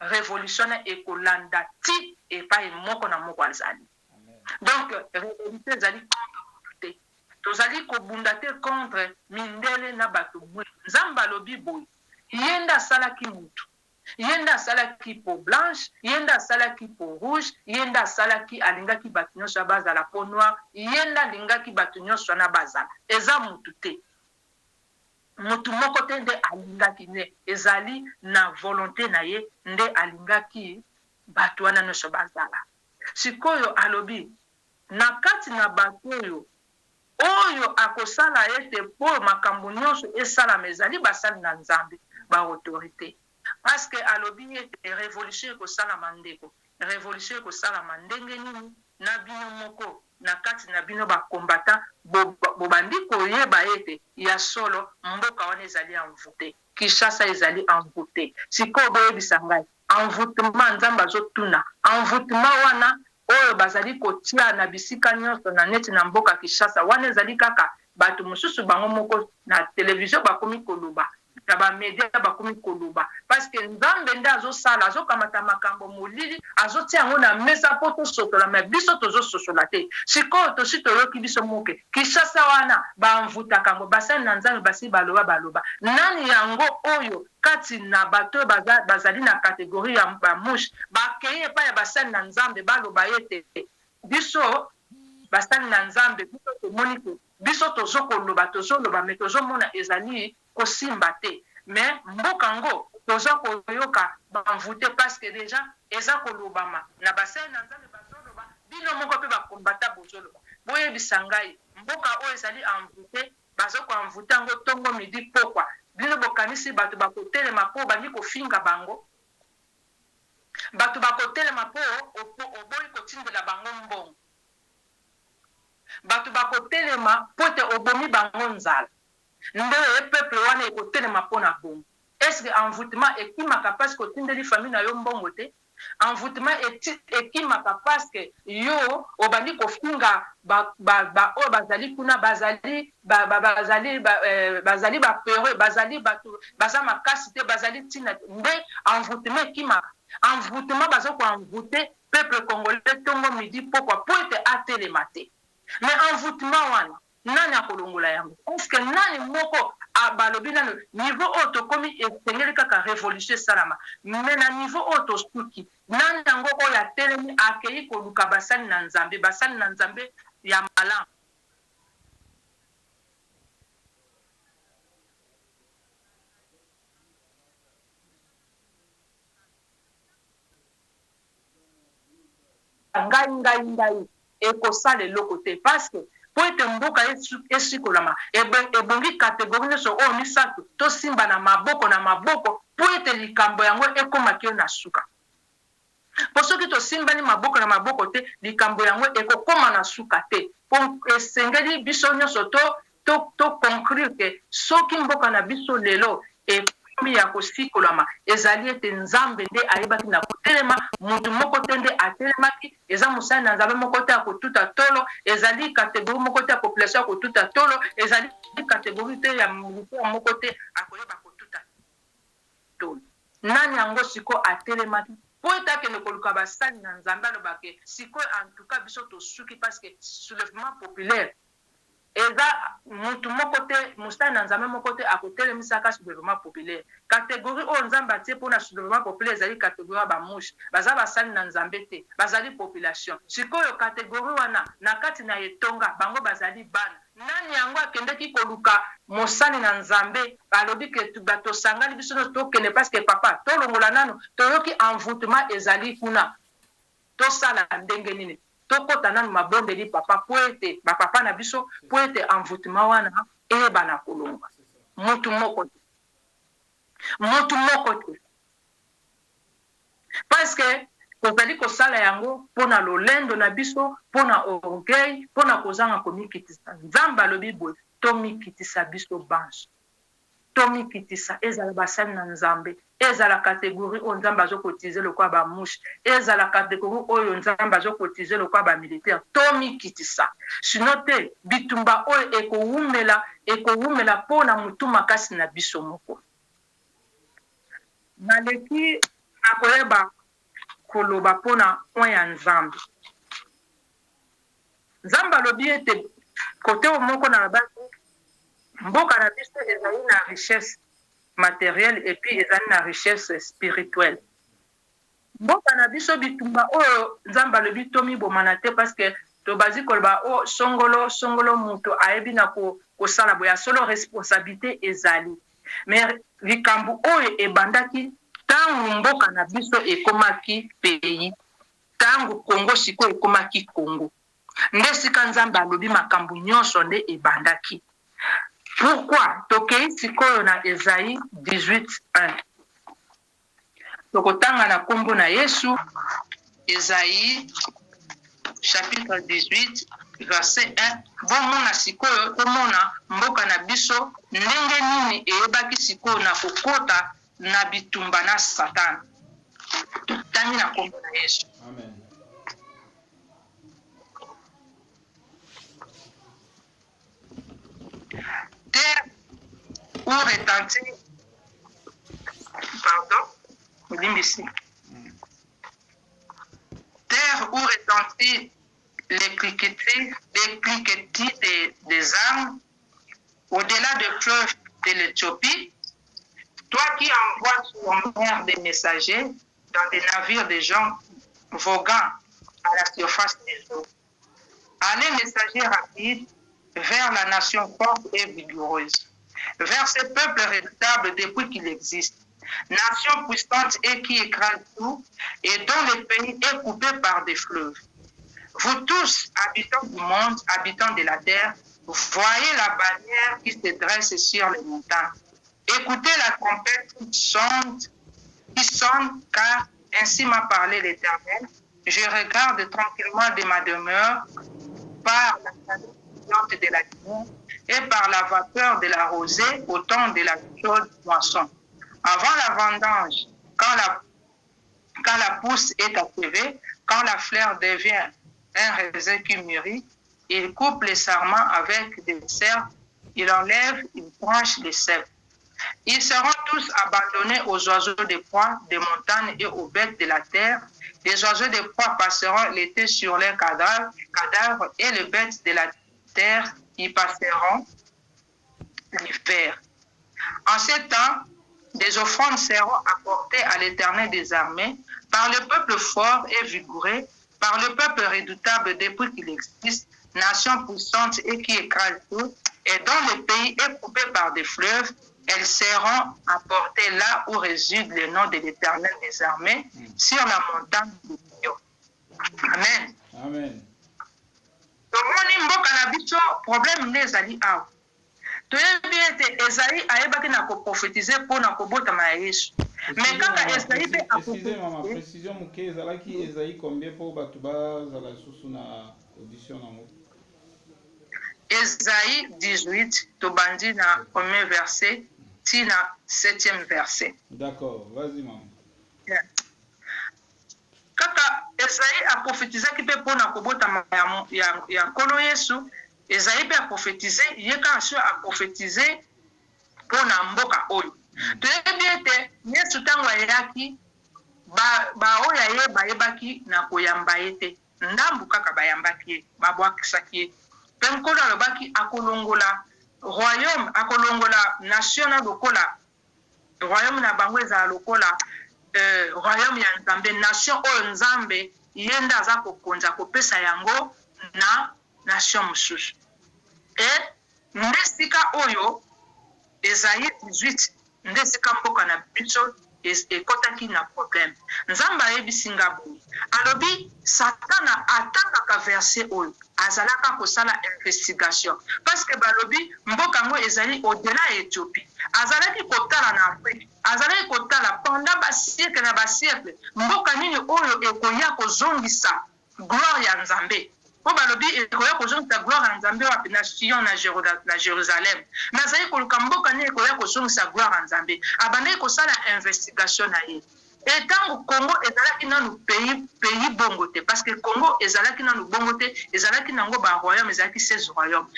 révolution ekolanda ti epai moko na moko azali donc révolution ezali contre te tozali kobunda te contre mindele na bato mwe nzambe alobi boye ye nde asalaki mutu ye nde asalaki peau blanche ye nde asalaki peau rouge ye nde asalaki alingaki bato nyonso ya bazala peau noire ye nde alingaki bato nyonso wana bazala eza mutu te mutu moko te nde alingaki ne ezali na volonté na ye nde alingaki bato wana nyonso bazala sikoyo alobi na kati na bato oyo akosala ete po makambo nyonso esalama ezali basali na nzambe baautorité parce que alobi ete révolution ekosalama ndeko révolution ekosalama ndenge nini na bino moko na kati na bino bakombata bobandi koyeba ete ya solo mboka wana ezali envoûté Kinshasa ezali envoûté sikoyo boyebisa ngai envoûtement nzambe azotuna envoûtement wana oyo bazali kotia na bisika nyonso na neti na mboka Kinshasa wana ezali kaka bato mosusu bango moko na televizio bakomi koloba na ba media bakomi koloba parce que nzambe nde azosala azokamata makambo molili azotia yango na mesa mpo tososola me biso tozososola te sikoyo tosi toyoki biso moke kishasa wana bamvutaka yango basali na nzambe basi baloba nani yango oyo kati na bato bazali na kategori ya bamushe bakei epai ya basali na nzambe baloba ye te biso basali na nzambe biso tomoni te biso tozoloba me tozomona ezali kosimba te me mboka yango toza koyoka bamvute parce que déjà eza kolobama na basali na nzambe bazoloba bino moko mpe bakombata bozoloba boyebisa ngai mboka oyo ezali envoûté bazokoenvoûte yango ntongo midi pokwa bino bokanisi bato bakotelema mpo bandi kofinga bango bato bakotelema mpo oboyi kotindela bango mbongo bato bakotelema mpo te obomi bango nzala nde peuple wana ekotelema mpo na bongo estce envoûtement ekimaka parce que otindeli famille na yo mbongo te envoûtement ekimaka parce que yo obandi kofinga oyo bazali kuna bazali bapeureux bazali bato baza makasi te bazali ntina nde envoûtement ekimaka envoûtement bazokoenvoûte peuple congolais ntongo midi pokwa mpo ete atelema te mais envoûtement wana nani akolongola yango estce que nani moko balobi nano niveau oyo tokomi esengeli kaka révolution esalama me na niveau oyo tosuki nani yango oyo atelemi akei koluka basali na nzambe ya malamu ngai ekosala eloko te parce que po ete mboka esikolama ebongi kategori nyonso oyo misato tosimba na maboko po ete likambo yango ekomaki yo na suka po soki tosimbani maboko na maboko te likambo yango ekokoma na suka te po esengeli biso nyonso toconclure ke soki mboka na biso lelo ya kosikolama ezali ete nzambe nde ayebaki na kotelema mutu moko te nde atelemaki eza mosali na nzambe moko te akotuta tolo ezali kategori moko te ya population akotuta tolo ezali kategori te ya militaire moko te akoyeba kotuta tolo nani yango sikoyo atelemaki po ete akende koluka basali na nzambe alobake sikoyo en tout cas biso tosuki parce que soulèvement populaire eza mutu moko te mosali na nzambe moko te akotelemisaka soulèvement populaire kategori oyo nzambe atie mpona soulèvement populaire ezali kategori ya bamushe baza basali na nzambe te bazali population sikoyo kategori wana na kati na etonga bango bazali bana nani yango akendeki koluka mosali na nzambe alobi ke tosangani biso nyonso tokende parce que papa tolongola nano toyoki envoûtement ezali kuna tosala ndenge nini tokota nanu mabondeli papa po ete bapapa na biso po ete envoûtement wana eyebana kolonga mutu moko te parce que tozali kosala yango mpona lolendo na biso mpona orgueil mpona kozanga komikitisa nzambe alobi boye tomikitisa biso banso tomikitisa ezala basali na nzambe ezala kategori oyo nzambe azokotize lokola bamushe ezala kategori oyo nzambe azokotize lokola bamilitaire tomikitisa sino te bitumba oyo ekowumela mpona motu makasi na biso moko naleki nakoyeba koloba mpona point ya nzambe alobi ete kote moko na basi mboka na biso ezali na richesse matérielle et puis ezali na richesse spirituelle mboka na biso bitumba oyo nzambe alobi tomibomana te parce que tobazi koloba o songolo moto ayebi na kosala boya solo responsabilité ezali mais likambo oyo ebandaki ntango mboka na biso ekomaki pays ntango kongo sikoyo ekomaki kongo nde sika nzambe alobi makambo nyonso nde ebandaki pourquoi tokei sikoyo na Esaïe 18:1 tokotanga na kombo na Yesu Esaïe chapitre 18 verset 1 bomona sikoyo tomona mboka na biso ndenge nini eyebaki sikoyo na kokota na bitumba na Satana totangi na kombo na Yesu. Amen. Terre où retentit Limbisi. Terre où retentit les cliquetis des armes au-delà des fleuves de l'Éthiopie, toi qui envoies sur mer des messagers dans des navires de gens voguant à la surface des eaux. Allez, messagers rapides, vers la nation forte et vigoureuse, vers ce peuple redoutable depuis qu'il existe, nation puissante et qui écrase tout, et dont le pays est coupé par des fleuves. Vous tous, habitants du monde, habitants de la terre, voyez la bannière qui se dresse sur les montagnes. Écoutez la trompette qui sonne, car ainsi m'a parlé l'Éternel. Je regarde tranquillement de ma demeure par la chaleur de la lumière et par la vapeur de la rosée au temps de la chaude moisson. Avant la vendange, quand la pousse est achevée, quand la fleur devient un raisin qui mûrit, il coupe les sarments avec des cerfs, il enlève, il tranche les sèves. Ils seront tous abandonnés aux oiseaux de proie des montagnes et aux bêtes de la terre. Les oiseaux de proie passeront l'été sur leurs cadavres et les bêtes de la terre y passeront l'hiver. En ce temps, des offrandes seront apportées à l'Éternel des armées par le peuple fort et vigoureux, par le peuple redoutable depuis qu'il existe, nation puissante et qui écrase tout, et dont le pays est coupé par des fleuves. Elles seront apportées là où réside le nom de l'Éternel des armées, sur la montagne de Dieu. Amen. Amen. tomoni mboka na biso problème nde ezali awa toyebi ete Esaïe ayebaki na koprophétize mpona kobotama ya Yesu mais kaka Esaïe mpe précision moke ezalaki Esaïe combien mpo bato bazala lisusu na audition nango? Esaïe 18 tobandi na premier verset ti na 7e verset. D'accord, vas-y maman. Yeah. Kaka Esaïe aprophétisaki mpe mpona kobotama ya nkolo Yesu. Esaïe mpe aprophétise ye kaka so aprophétise mpona mboka oyo toyebi ete Yesu ntango ayaki baoyo ye bayebaki na koyamba ye te ndambu kaka bayambaki ye babwakisaki ye mpe nkolo alobaki akolongola royaume akolongola nation na lokola royaume na bango ezala lokola royaume ya Nzambe nation oyo Nzambe ye nde aza kokonza kopesa yango na nation mosusu nde sika oyo Esaïe 18 nde sika mboka na biso ekotaki na problème. Nzambe ayebisi nga boye alobi Satana atangaka verset oyo azalaka kosala investigation parce que balobi mboka ngo ezali au-delà ya Éthiopie azalaki kotala na Afrique azalaki kotala pendant basiècle na basiècle mboka nini oyo ekoya kozongisa gloire ya Nzambe po balobi ekoya kozongisa gloire ya Nzambe wapi na Sion na Jérusalem mais azali koluka mboka nini ekoya kozongisa gloire ya Nzambe abandaki kosala investigation na ye et tango Congo ezalaki nanu pays bongo te parce que Congo ezalaki nanu bongo te ezalaki nango ba royaume ezalaki 16 royaumes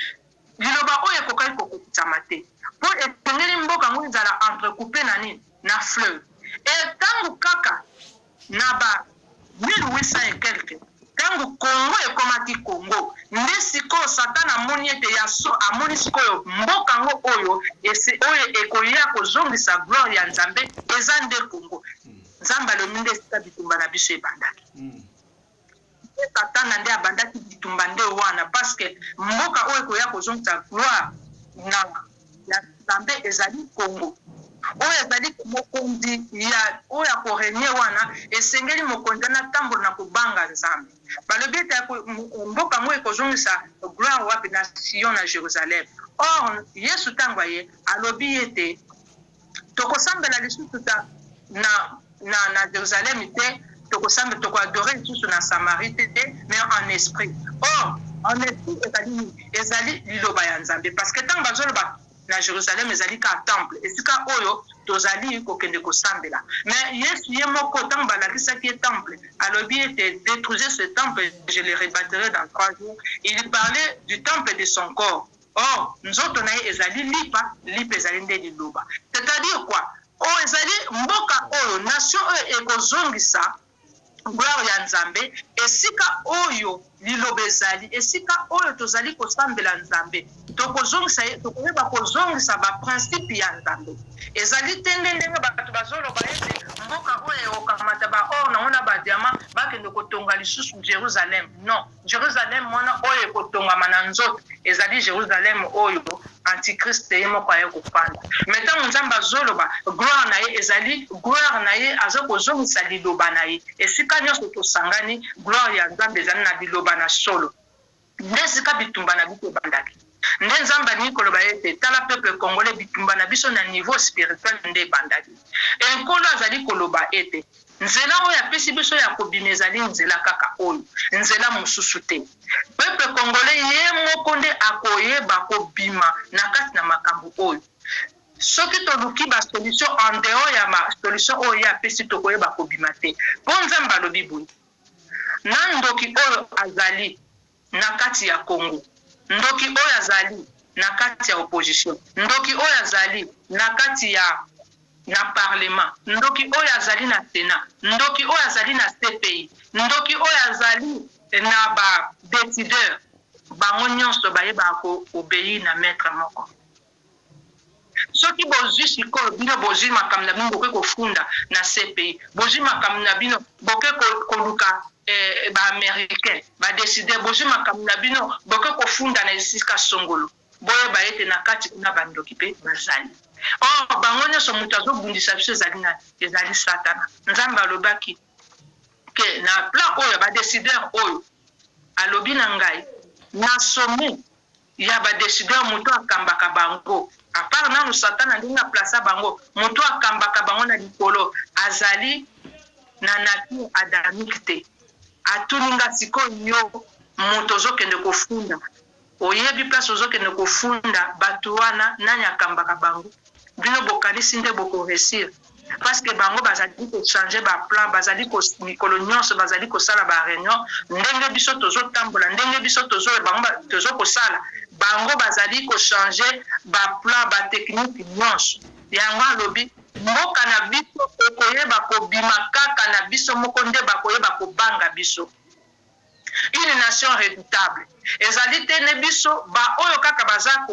liloba oyo ekokaki kokokutama te po etongeli mboka ngo ezala entrecoupé na nini na fleuve et tango kaka na ba 1800 et quelque tango Congo ekomaki Congo nde sikoyo Satana amoni ete yaso amoni sikoyo mboka ngo oyo ekoya kozongisa gloire ya Nzambe eza nde Congo Nzambe alobi nde esika bitumba na biso ebandaki Satana nde abandaki bitumba nde wana parce que mboka oyo ekoya kozongisa gloire na Nzambe ezali Congo oyo ezali mokonzi ya oyo akorenie wana esengeli mokonzi na tambola na kobanga Nzambe balobi ete mboka ngo ekozongisa gloire wapi na Sion na Jérusalem or Yesu ntango ye alobi ete tokosambela lisusu na Jérusalem te tokosambela tokoadore lisusu na Samarie te mais en esprit or en esprit ezali liloba ya Nzambe parce que ntango bazoloba na Jérusalem ezali ka temple esika oyo tozali kokende kosambela mais Yesu ye moko ntango balakisaki ye temple alobi ete détruisez ce temple je le rebâtirai dans 3 jours il parlait du temple de son corps or nzoto na ye ezali lipa ezali nde liloba c'est-à-dire quoi oyo ezali mboka oyo nation oyo ekozongisa gloire ya Nzambe esika oyo liloba ezali esika oyo tozali kosambela Nzambe tokozongisa tokoyeba kozongisa baprincipe ya Nzambe ezali tende ndenge bato bazoloba ete mboka oyo okamata baor nango na badiama bakende kotonga lisusu Jérusalem non Jérusalem mwana oyo ekotongama na nzoto ezali Jérusalem oyo antichrist ye moko aye kofanda mais ntango Nzambe azoloba gloire na ye ezali gloire na ye aza kozongisa liloba na ye esika nyonso tosangani gloire ya Nzambe ezali na liloba na solo nde esika bitumba na biso ebandaki nde Nzambe alingi koloba ete tala peuple congolais bitumba na biso na niveau spirituel nde ebandaki enkolo azali koloba ete nzela oyo apesi biso ya kobima ezali nzela kaka oyo nzela mosusu te peuple congolais ye moko nde akoyeba kobima na kati na makambo oyo soki toluki basolution en dehors ya masolution oyo ye apesi tokoyeba kobima te mpo Nzambe alobi boye na ndoki oyo azali na kati ya Congo ndoki oyo azali na kati ya opposition ndoki oyo azali na kati ya na parlement ndoki oyo azali na Sénat ndoki oyo azali na CPI ndoki oyo azali na ba décideur bango nyonso bayeba ko obéir na maître moko soki bozwi sikoyo bino bozwi makambo na bino boke kofunda na CPI bozwi makambo na bino boke koluka ba-américain badécideur bozwi makambo na bino boke kofunda na esika songolo boyeba ete na kati kuna bandoki mpe bazali bango nyonso moto azobundisa biso ezali satana Nzambe alobaki ke na plan oyo badécideur oyo alobi na ngai na sommet ya badécideur moto akambaka bango apart nanu satana ndenge aplaça bango moto akambaka bango na likolo azali na nature adamique te atuninga sikoyo moto ozokende kofunda oyebi place ozokende kofunda bato wana nani akambaka bango bino bokanisi nde bokoresir parce que bango bazali kochange baplan bazali mikolo nyonso bazali kosala bareunion ndenge biso tozotambola ndenge biso tozokosala bango bazali kochange baplan batechnike nyonso yango alobi mboka na biso okoyeba kobima kaka na biso moko nde bakoyeba kobanga biso une nation redoutable ezali tene biso baoyo kaka baza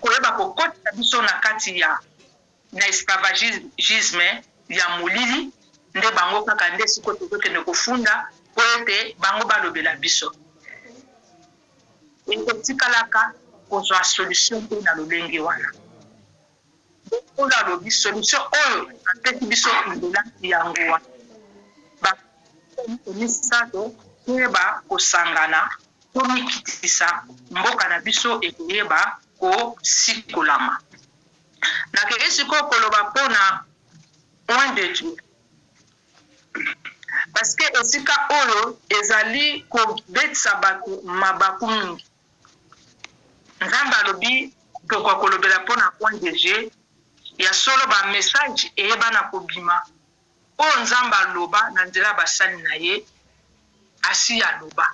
koyeba kokotisa biso na kati ya na esclavagisme ya molili nde bango kaka nde siko tozokende kofunda po ete bango balobela biso ekotikalaka kozwa solution mpe na lolenge wana oyo alobi solution oyo apesi biso nzela yango wana misato koyeba kosangana komikitisa mboka na biso ekoyeba kosikolama nakeke sikoyo koloba mpona point de Dieu parce que esika oyo ezali kobetisa bato mabaku mingi Nzambe alobi tokoka kolobela mpona point de Dieu ya solo bamessage eyebana kobima oyo Nzambe aloba na nzela basali na ye asi aloba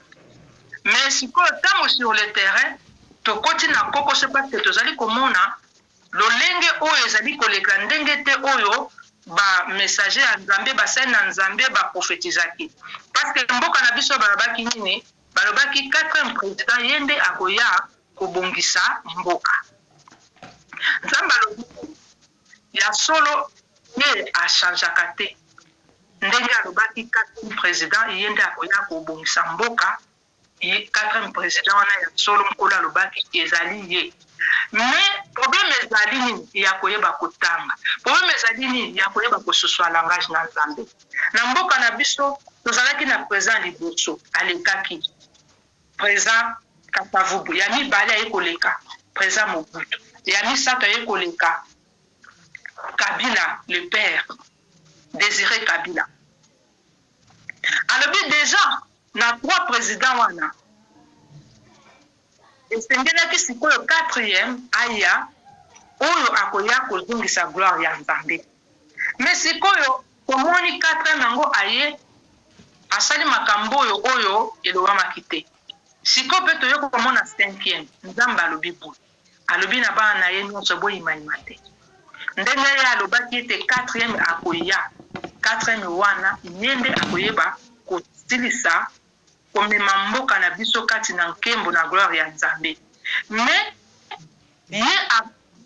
mais sikoyo ntango sur le terrain tokoti na kokoso parce que tozali komona lolenge oyo ezali koleka ndenge te oyo bamessager ya Nzambe basali na Nzambe baprofetizaki parce que mboka na biso balobaki nini balobaki 4e président ye nde akoya kobongisa mboka Nzambe alobi ya solo ye achangeaka te ndenge alobaki 4e président ye nde akoya kobongisa mboka ye 4e président wana ya solo mokolo alobaki ezali ye mais problème ezali nini ya koyeba kotanga problème ezali nini ya koyeba kosuswa langage na Nzambe na mboka na biso tozalaki na président liboso alekaki président Katavubu ya mibale aye koleka président Mobutu ya misato aye koleka Kabila le père Désiré Kabila alobi déjà na 3 présidents wana esengelaki sikoyo 4e aya oyo akoya kozongisa gloire ya Nzambe mais sikoyo komoni 4e yango aye asali makambo oyo elobamaki te sikoyo mpe toyoko komona 5e Nzambe alobi boye alobi na bana na ye nyonso boyimayima te ndenge ye alobaki ete 4e akoya 4e wana yende akoyeba kosilisa komema mboka na biso kati na nkembo na gloire ya Nzambe mais ye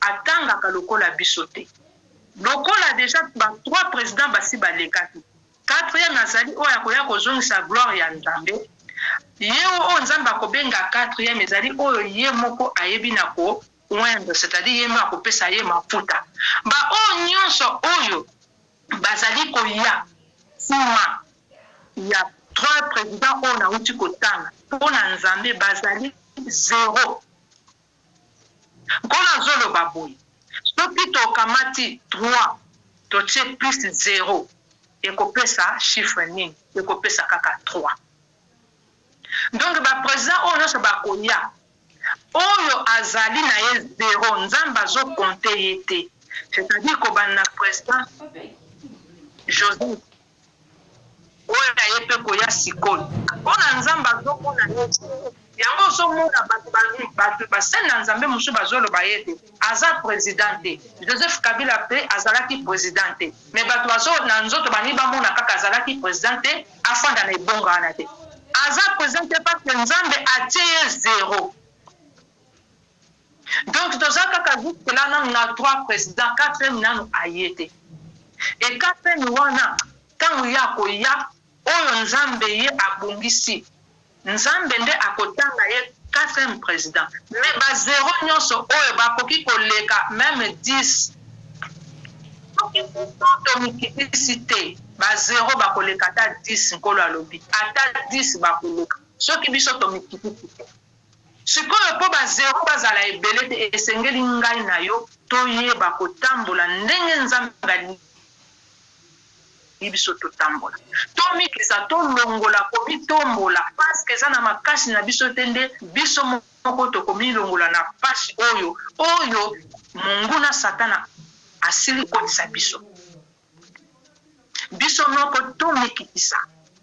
atangaka lokola biso te lokola déjà ba 3 présidents basi balekaki 4e azali oyo akoya kozongisa gloire ya Nzambe ye oyo Nzambe akobenga 4e ezali oyo ye moko ayebi na ko oindre c'est-à-dire ye moko akopesa ye mafuta ba oyo nyonso oyo bazali koya nsima ya 3 présidents oyo nauti kotanga mpona Nzambe bazali 0 nkona zoloba boye soki tokamati 3 totie plus 0 ekopesa chiffre nini ekopesa kaka 3 donc baprésident oyo nyonso bakoya oyo azali na ye 0 Nzambe azokonte ye te c'est-à-dire kobanda na président Joseph oyo aye mpe koya sikoyo mpona Nzambe azokona ye yango ozomona bato basene na Nzambe mosusu bazoloba ye te aza président te Joseph Kabila mpe azalaki président te mais bato bazo na nzoto bani bamona kaka azalaki président te afanda na ebongo wana te aza président te parce que Nzambe atie ye 0 donc toza kaka jusque là nanu na 3 présidents 4e nanu aye te et 4e wana ntango ye akoya oyo Nzambe ye abongisi Nzambe nde akotanga ye 4e président mais ba 0 nyonso oyo bakoki koleka même 10 soki tomikitisi te ba 0 bakoleka ata 10 nkolo alobi ata 10 bakoleka soki biso tomikitisi te sikoyo mpo ba 0 bazala ebele te esengeli ngai na yo toyeba kotambola ndenge Nzambe alingi biso totambola tomikisa tolongola komitombola parce que eza na makasi na biso te nde biso moko tokomilongola na pasi oyo monguna satana asili kotisa biso moko tomikisa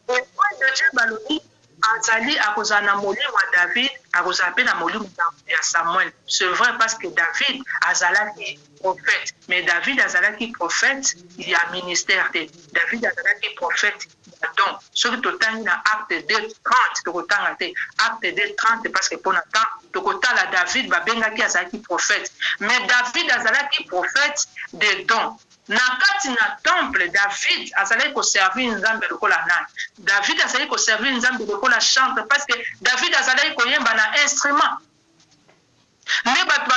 point de Dieu balobi azali akozala na molimo ya David akozala mpe na molimo ya Samuel c'est vrai parce que David azalaki prophète mais David azalaki prophète ya ministère te David azalaki prophète ya don soki totangi na acte 2:30 tokotanga te acte 2:30 parce que mpona temps tokotala David babengaki azalaki prophète mais David azalaki prophète de don na kati na temple David azalaki koservir Nzambe lokola nani David azalaki koservir Nzambe lokola chantre parce que David azalaki koyemba na instrument nde bato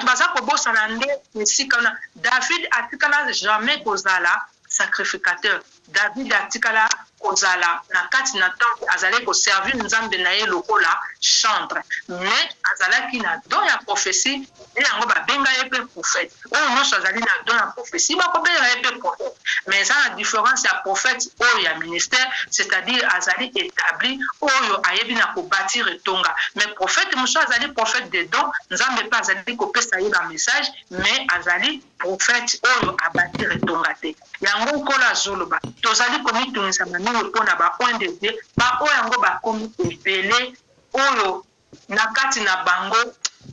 baza kobosana nde esika wana David atikala jamais kozala sacrificateur David atikala kozala na kati na temple azalaki koservir Nzambe na ye lokola chantre mais azalaki na don ya prophétie nde yango babenga ye mpe prophète oyo nyonso azali na don ya prophétie bakobenga ye mpe prophète mais eza na différence ya prophète oyo ya ministère c'est-à-dire azali établi oyo ayebi na kobâtir etonga mais prophète mosusu azali prophète de don Nzambe mpe azali kopesa ye ba message mais azali prophète oyo abâtir etonga te yango nkolo azoloba tozali komitungisa mingi mpona bapoint de Dieu baoyo yango bakomi ebele oyo na kati na bango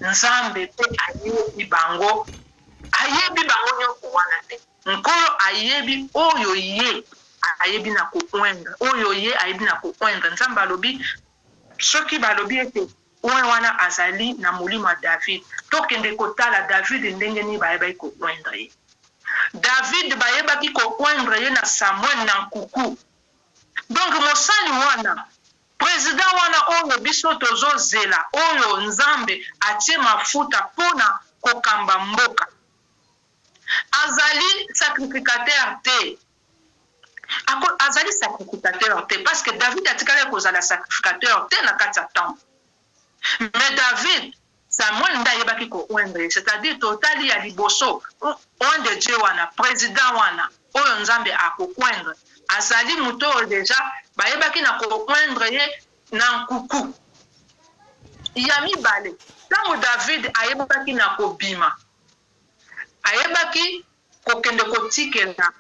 Nzambe mpe ayebi bango nyonso wana te nkolo ayebi oyo ye ayebi na kopoindre oyo ye ayebi na kopoindre Nzambe alobi soki balobi ete oyo wana azali na molimo ya David tokende kotala David ndenge nini bayebaki kopoindre ye David bayebaki kopoindre ye na Samuel na nkuku donc mosali wana président wana oyo biso tozozela oyo Nzambe atie mafuta mpona kokamba mboka azali sacrificateur te azali sacrificateur te parce que David atikali kozala sacrificateur te na kati ya temple mais David Samuel nde ayebaki koindre c'est-à-dire totali ya liboso oin de Dieu wana président wana oyo Nzambe akoindre azali moto oyo deja bayebaki na koindre ye na nkuku ya mibale ntango David ayebaki na kobima ayebaki kokende kotikela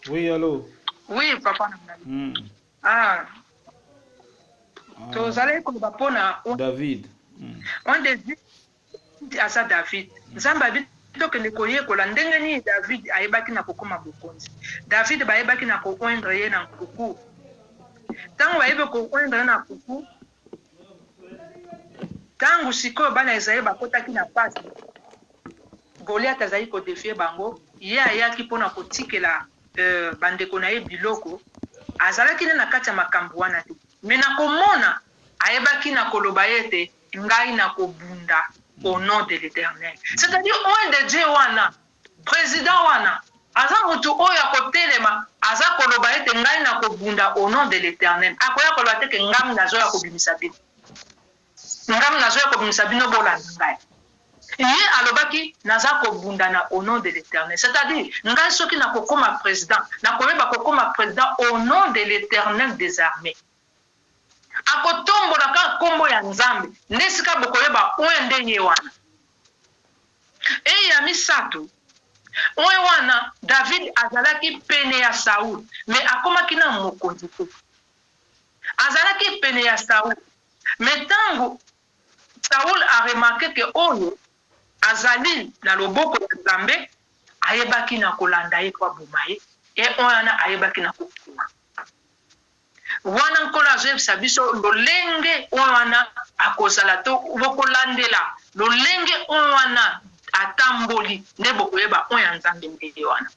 Oui, allô? Oui, papa. Ah. Tozali koloba mpona David. on David aza David. Nzambe abi tokende koyekola ndenge nini David ayebaki na kokoma bokonzi. David bayebaki na koindre ye na nkuku. Ntango bayebi koindre ye na nkuku, ntango sikoyo bana Israele bakotaki na pasi, Goliath azali kodefie bango, ye ayaki mpona kotikela bandeko na ye biloko, azalaki ne na kati ya makambo wana te. Me na komona ayebaki na koloba ye te ngai na kobunda au nom de l'Éternel. C'est-à-dire oyo de Dieu wana, président wana, aza mutu oyo akotelema, aza koloba ye te ngai na kobunda au nom de l'Éternel. Akoya koloba te ke ngam nazoya kobimisa bino. Ngam nazoya kobimisa bino bolanda ngai. Ye alobaki naza kobundana au nom de l'Éternel. C'est-à-dire ngai soki na kokoma président, na koyeba kokoma président au nom de l'Éternel des armées. Akotombola ka kombo ya Nzambe nesika bokoyeba oyo nde ye wana. E ya misato oyo wana David azalaki pene ya Saul, me akomaki na mokonzi te. Azalaki pene ya Saul, me tango Saul a remarqué que oyo azali na loboko ya Nzambe, ayebaki na kolanda ye kwa bomaye, e wana ayebaki na kokima. Wana nkolo azoyebisa biso lolenge oyo wana akozala to bokolandela, lolenge oyo wana atamboli nde bokoyeba oyo ya Nzambe ndenge wana.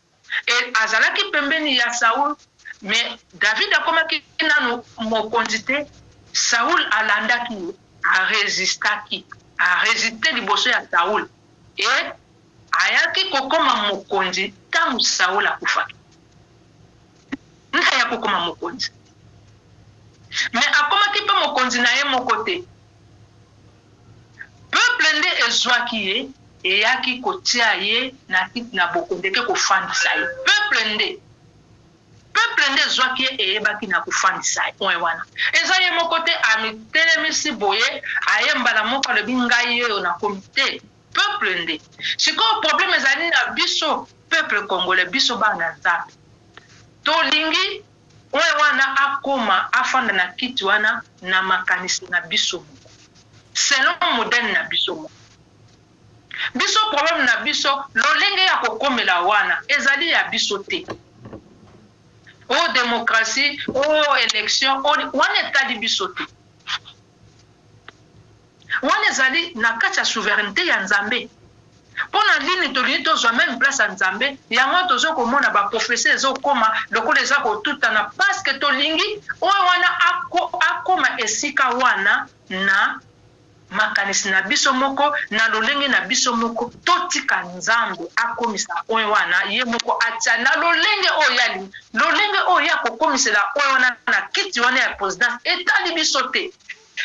E azalaki pembeni ya Saul, me David akomaki nanu mokonzi te. Saul alandaki, arésiste liboso ya Saul, e ayaki kokoma mokonzi tangu Saul akufaki. Nta ya kokoma mokonzi, me akomaki pe mokonzi na ye moko te. Peuple nde ezwaki ye eyaki kotia ye na kiti na bokonzi ke kofandisa ye. Peuple nde ezwaki ye eyebaki na kofandisa ye oyo wana. Eza ye moko te amitelemisi boye ayembala moko alobi ngai oyo nakomi te. Peuple nde. Sikoyo problème ezali na biso peuple congolais, biso bana Nzambe. Tolingi oyo wana akoma afanda na kiti wana na makanisi na biso moko, selon modèle na biso moko. Biso problème na biso lolenge ya kokomela wana ezali ya biso te. O démocratie, o élection, wana etali biso te. Wana ezali na kati ya souveraineté ya Nzambe. Pona lini tolingi tozwa même place ya Nzambe, yango tozo komona ba prophétie ezokoma lokola eza kotutana parce que tolingi oyo wana akoma esika wana na makanisi na biso moko, na lolenge na biso moko. Totika Nzambe akomisa oyo wana ye moko atia na lolenge oyo yali, lolenge oyo ya kokomisela oyo wana na kiti wana ya présidence etali biso te.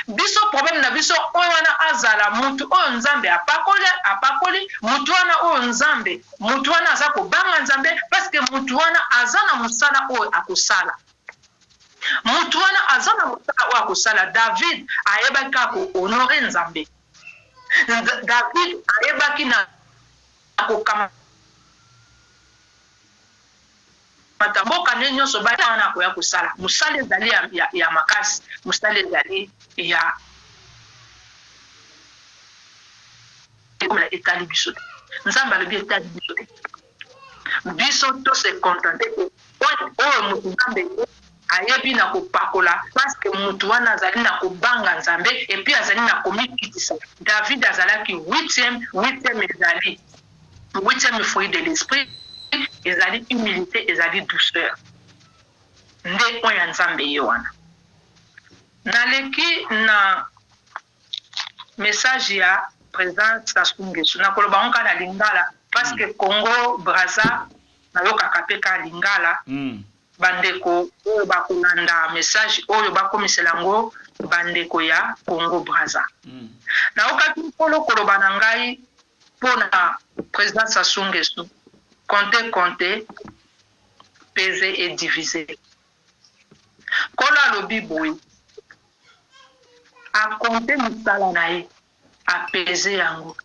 Biso problème na biso oyo wana azala mutu oyo Nzambe apakoli, mutu wana oyo Nzambe, mutu wana aza kobanga Nzambe parce que mutu wana aza na musala oyo akosala. Mutu wana aza na musala oyo akosala. David ayebaki ko honore Nzambe. David ayebaki na kokama matamboka ne nyonso bata wana akoya kosala. Musala ezali ya makasi, musala ezali ya comme etali biso. Nzambe alobi etali biso. Biso to se contenter oyo mutu Nzambe ayebi na kopakola parce que mutu wana azali na kobanga Nzambe et puis azali na komikitisa. David azalaki huitième ezali huitième fruit de l'esprit, ezali humilité, ezali douceur. Nde oyo Nzambe ye wana. Naleki na message ya président Sassou Nguesso na koloba onka na Lingala parce que Congo Brazza nayokaka pe ka Lingala. Bandeko oyo bakolanda message oyo bakomisela ngo bandeko ya Congo Brazza. Nayokaki mpolo koloba na ngai mpona président Sassou Nguesso, compter, peser et diviser. Kolo alobi boye, akonte misala na ye apese yango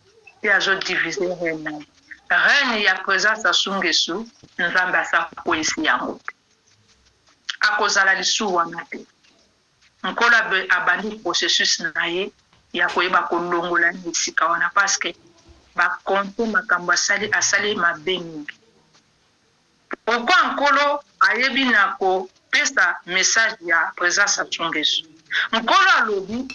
te azodivize reine na ye. Reine ya présence Sassou Nguesso nzambe asakwesi yango akozala lisusu wana te. Nkolo abandi processus na ye ya koyeba kolongola na esika wana parce que bakonte makambo asali mabe mingi. Pourquoi nkolo ayebi na kopesa message ya présence Sassou Nguesso? Nkolo alobi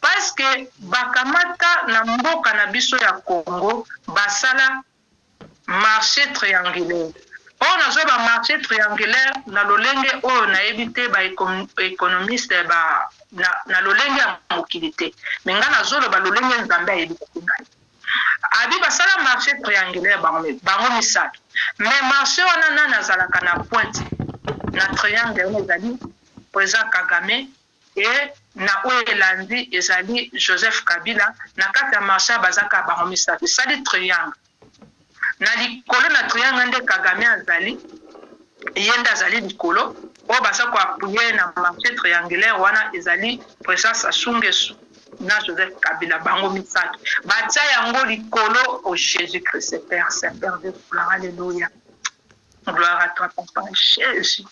parce que bakamata na mboka na biso ya Congo basala marché triangulaire. On a zo ba marché triangulaire na lolenge oyo nayebi te ba économiste na lolenge ya mokili te. Mais nga na zo ba lolenge nzambe ayebi kungai. Abi basala marché triangulaire bango misato. Mais marché wana na nazalaka na pointe na triangle ezali président Kagame et na oelandi ezali Joseph Kabila na kati ya marché bazaka bango misato. Sali triangle. Na likolo na triangle nde Kagame azali yenda azali likolo o basa ko appuyer na marché triangulaire wana ezali président Sassou Nguesso na Joseph Kabila bango misato batia yango likolo au Jésus-Christ. Père Saint-Père de gloire, alléluia, gloire à toi papa Jésus.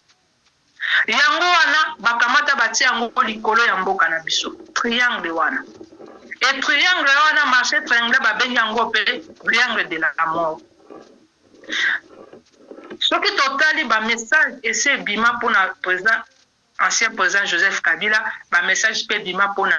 Yango wana bakamata batia yango likolo ya mboka na biso triangle wana et triangle wana marché triangulaire babengi yango pe triangle de la mort. Ce qui totali ba message ese bima pona président ancien président Joseph Kabila ba message pe bima pona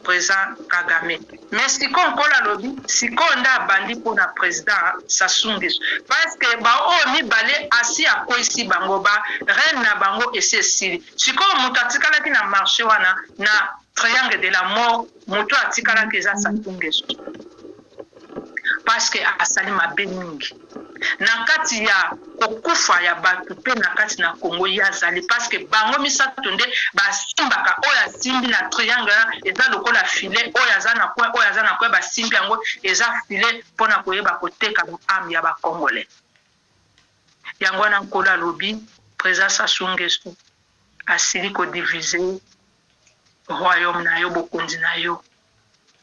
président Kagame. Mais si kon kola lobi si kon nda bandi pona président Sassou Nguesso parce que ba o mi balé asi ako ici bango ba reine na bango ese sili. Si kon mutatikala ki na marché wana na triangle de la mort moto atikala ki za Sassou Nguesso. Parce que asali mabe mingi na kati ya kokufa ya batu pe na kati na Congo ya zali parce que bango misato nde basimbaka oya simbi na triangle eza lokola filet oya za na kwa basimbi yango eza filet pona koyeba koteka ba am ya ba Congolais. Yango na nkolo alobi président Sassou Nguesso asili ko diviser royaume na yo bokonzi na yo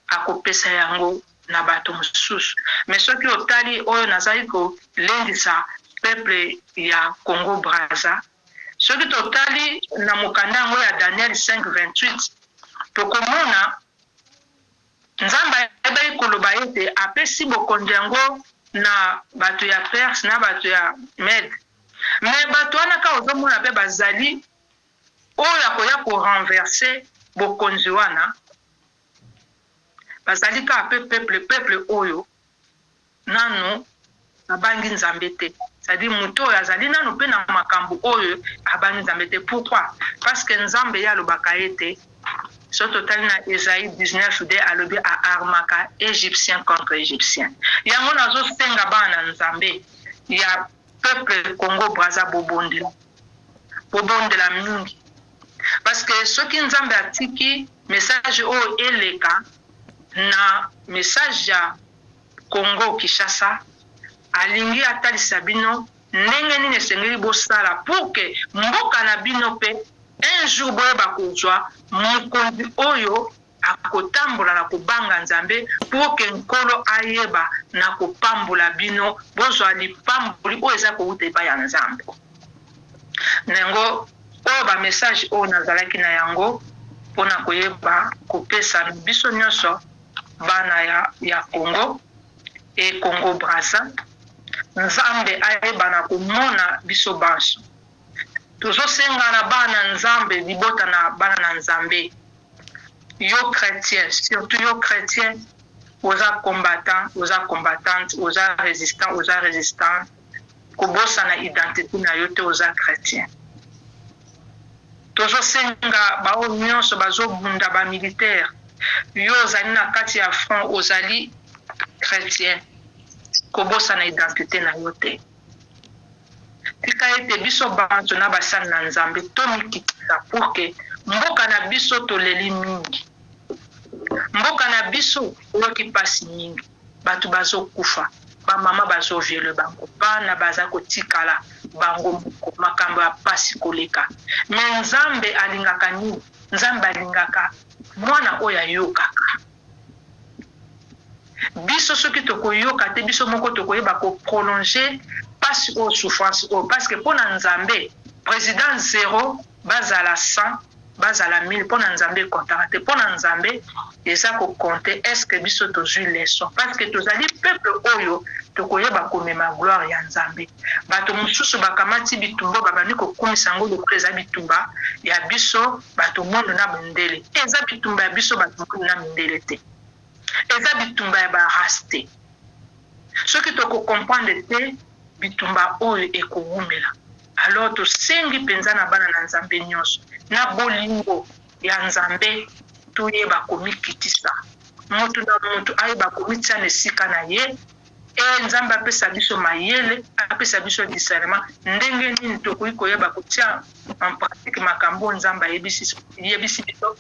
akopesa yango na bato mosusu. Mais soki otali oyo nazali ko lendisa peuple ya Congo Brazza, soki totali na mokanda yango ya Daniel 5:28 tokomona nzamba ebai koloba ete apesi bokonzi yango na bato ya Perse na bato ya Mede. Mais bato wana ka ozomona pe bazali oyo akoya ko renverser bokonzi wana bazali ka peuple oyo nanu abangi nzambe te. C'est-à-dire muto oyo azali nanu pe na makambo oyo abangi nzambe te. Pourquoi? Parce que nzambe ya lobaka ete so total na Esaïe 19 alobi a armaka égyptien contre égyptien. Yango nazo senga bana nzambe ya peuple Congo Brazza bobondela mingi. Parce que soki nzambe atiki message oyo eleka na message ya Congo Kinshasa alingi atalisa bino ndenge nini esengeli bosala pour que mboka na bino pe un jour boyeba kozwa mokonzi oyo akotambola na kobanga nzambe pour que nkolo ayeba na kopambola bino bozwa lipamboli oyo eza kouta epai ya nzambe. Nengo oyo ba message oyo nazalaki na yango mpona koyeba kopesa biso nyonso bana ya Congo et Congo Brazza nzambe ayeba na komona biso banso. Tozosenga na bana nzambe libota na bana na nzambe yo chrétien, surtout yo chrétien oza combattant, oza combattante, oza résistant kobosa na identité na yo te oza chrétien. Tozosenga bao nyonso bazobunda ba militaire yo ozali na kati ya front ozali chrétien kobosa na identité na yo te. Tika ete biso bantu na basani na nzambe tomikitisa pour que mboka na biso toleli mingi, mboka na biso oyoki pasi mingi, batu bazokufa, bamama bazoviole bango, bana baza kotikala bango makambo ya pasi koleka. Me nzambe alingaka nini? Nzambe alingaka mwana oyo ayokaka biso soki tokoyoka te biso moko tokoyeba koprolonger pasi o souffrance o parce que mpona nzambe président 0 bazala 100 bazala 1000 mpona nzambe ekontaka te mpona nzambe eza kokonte estce biso tozwi leson parce que tozali peuple oyo tokoyeba komema gloire ya nzambe bato mosusu bakamati bitumba babandi kokumisa yango lokolo eza bitumba ya biso bato mondo na mondele eza bitumba ya biso bato mondo na mondele te eza bitumba ya barace te soki tokokomprendre te bitumba oyo ekowumela alors tosengi mpenza na bana na nzambe nyonso na bolingo ya nzambe toyeba komikitisa motu na motu ayeba komitia na esika na ye nzambe apesa biso mayele apesa biso discernement ndenge nini tokoki koyeba kotia en pratique makambo nzambe ayebisi biso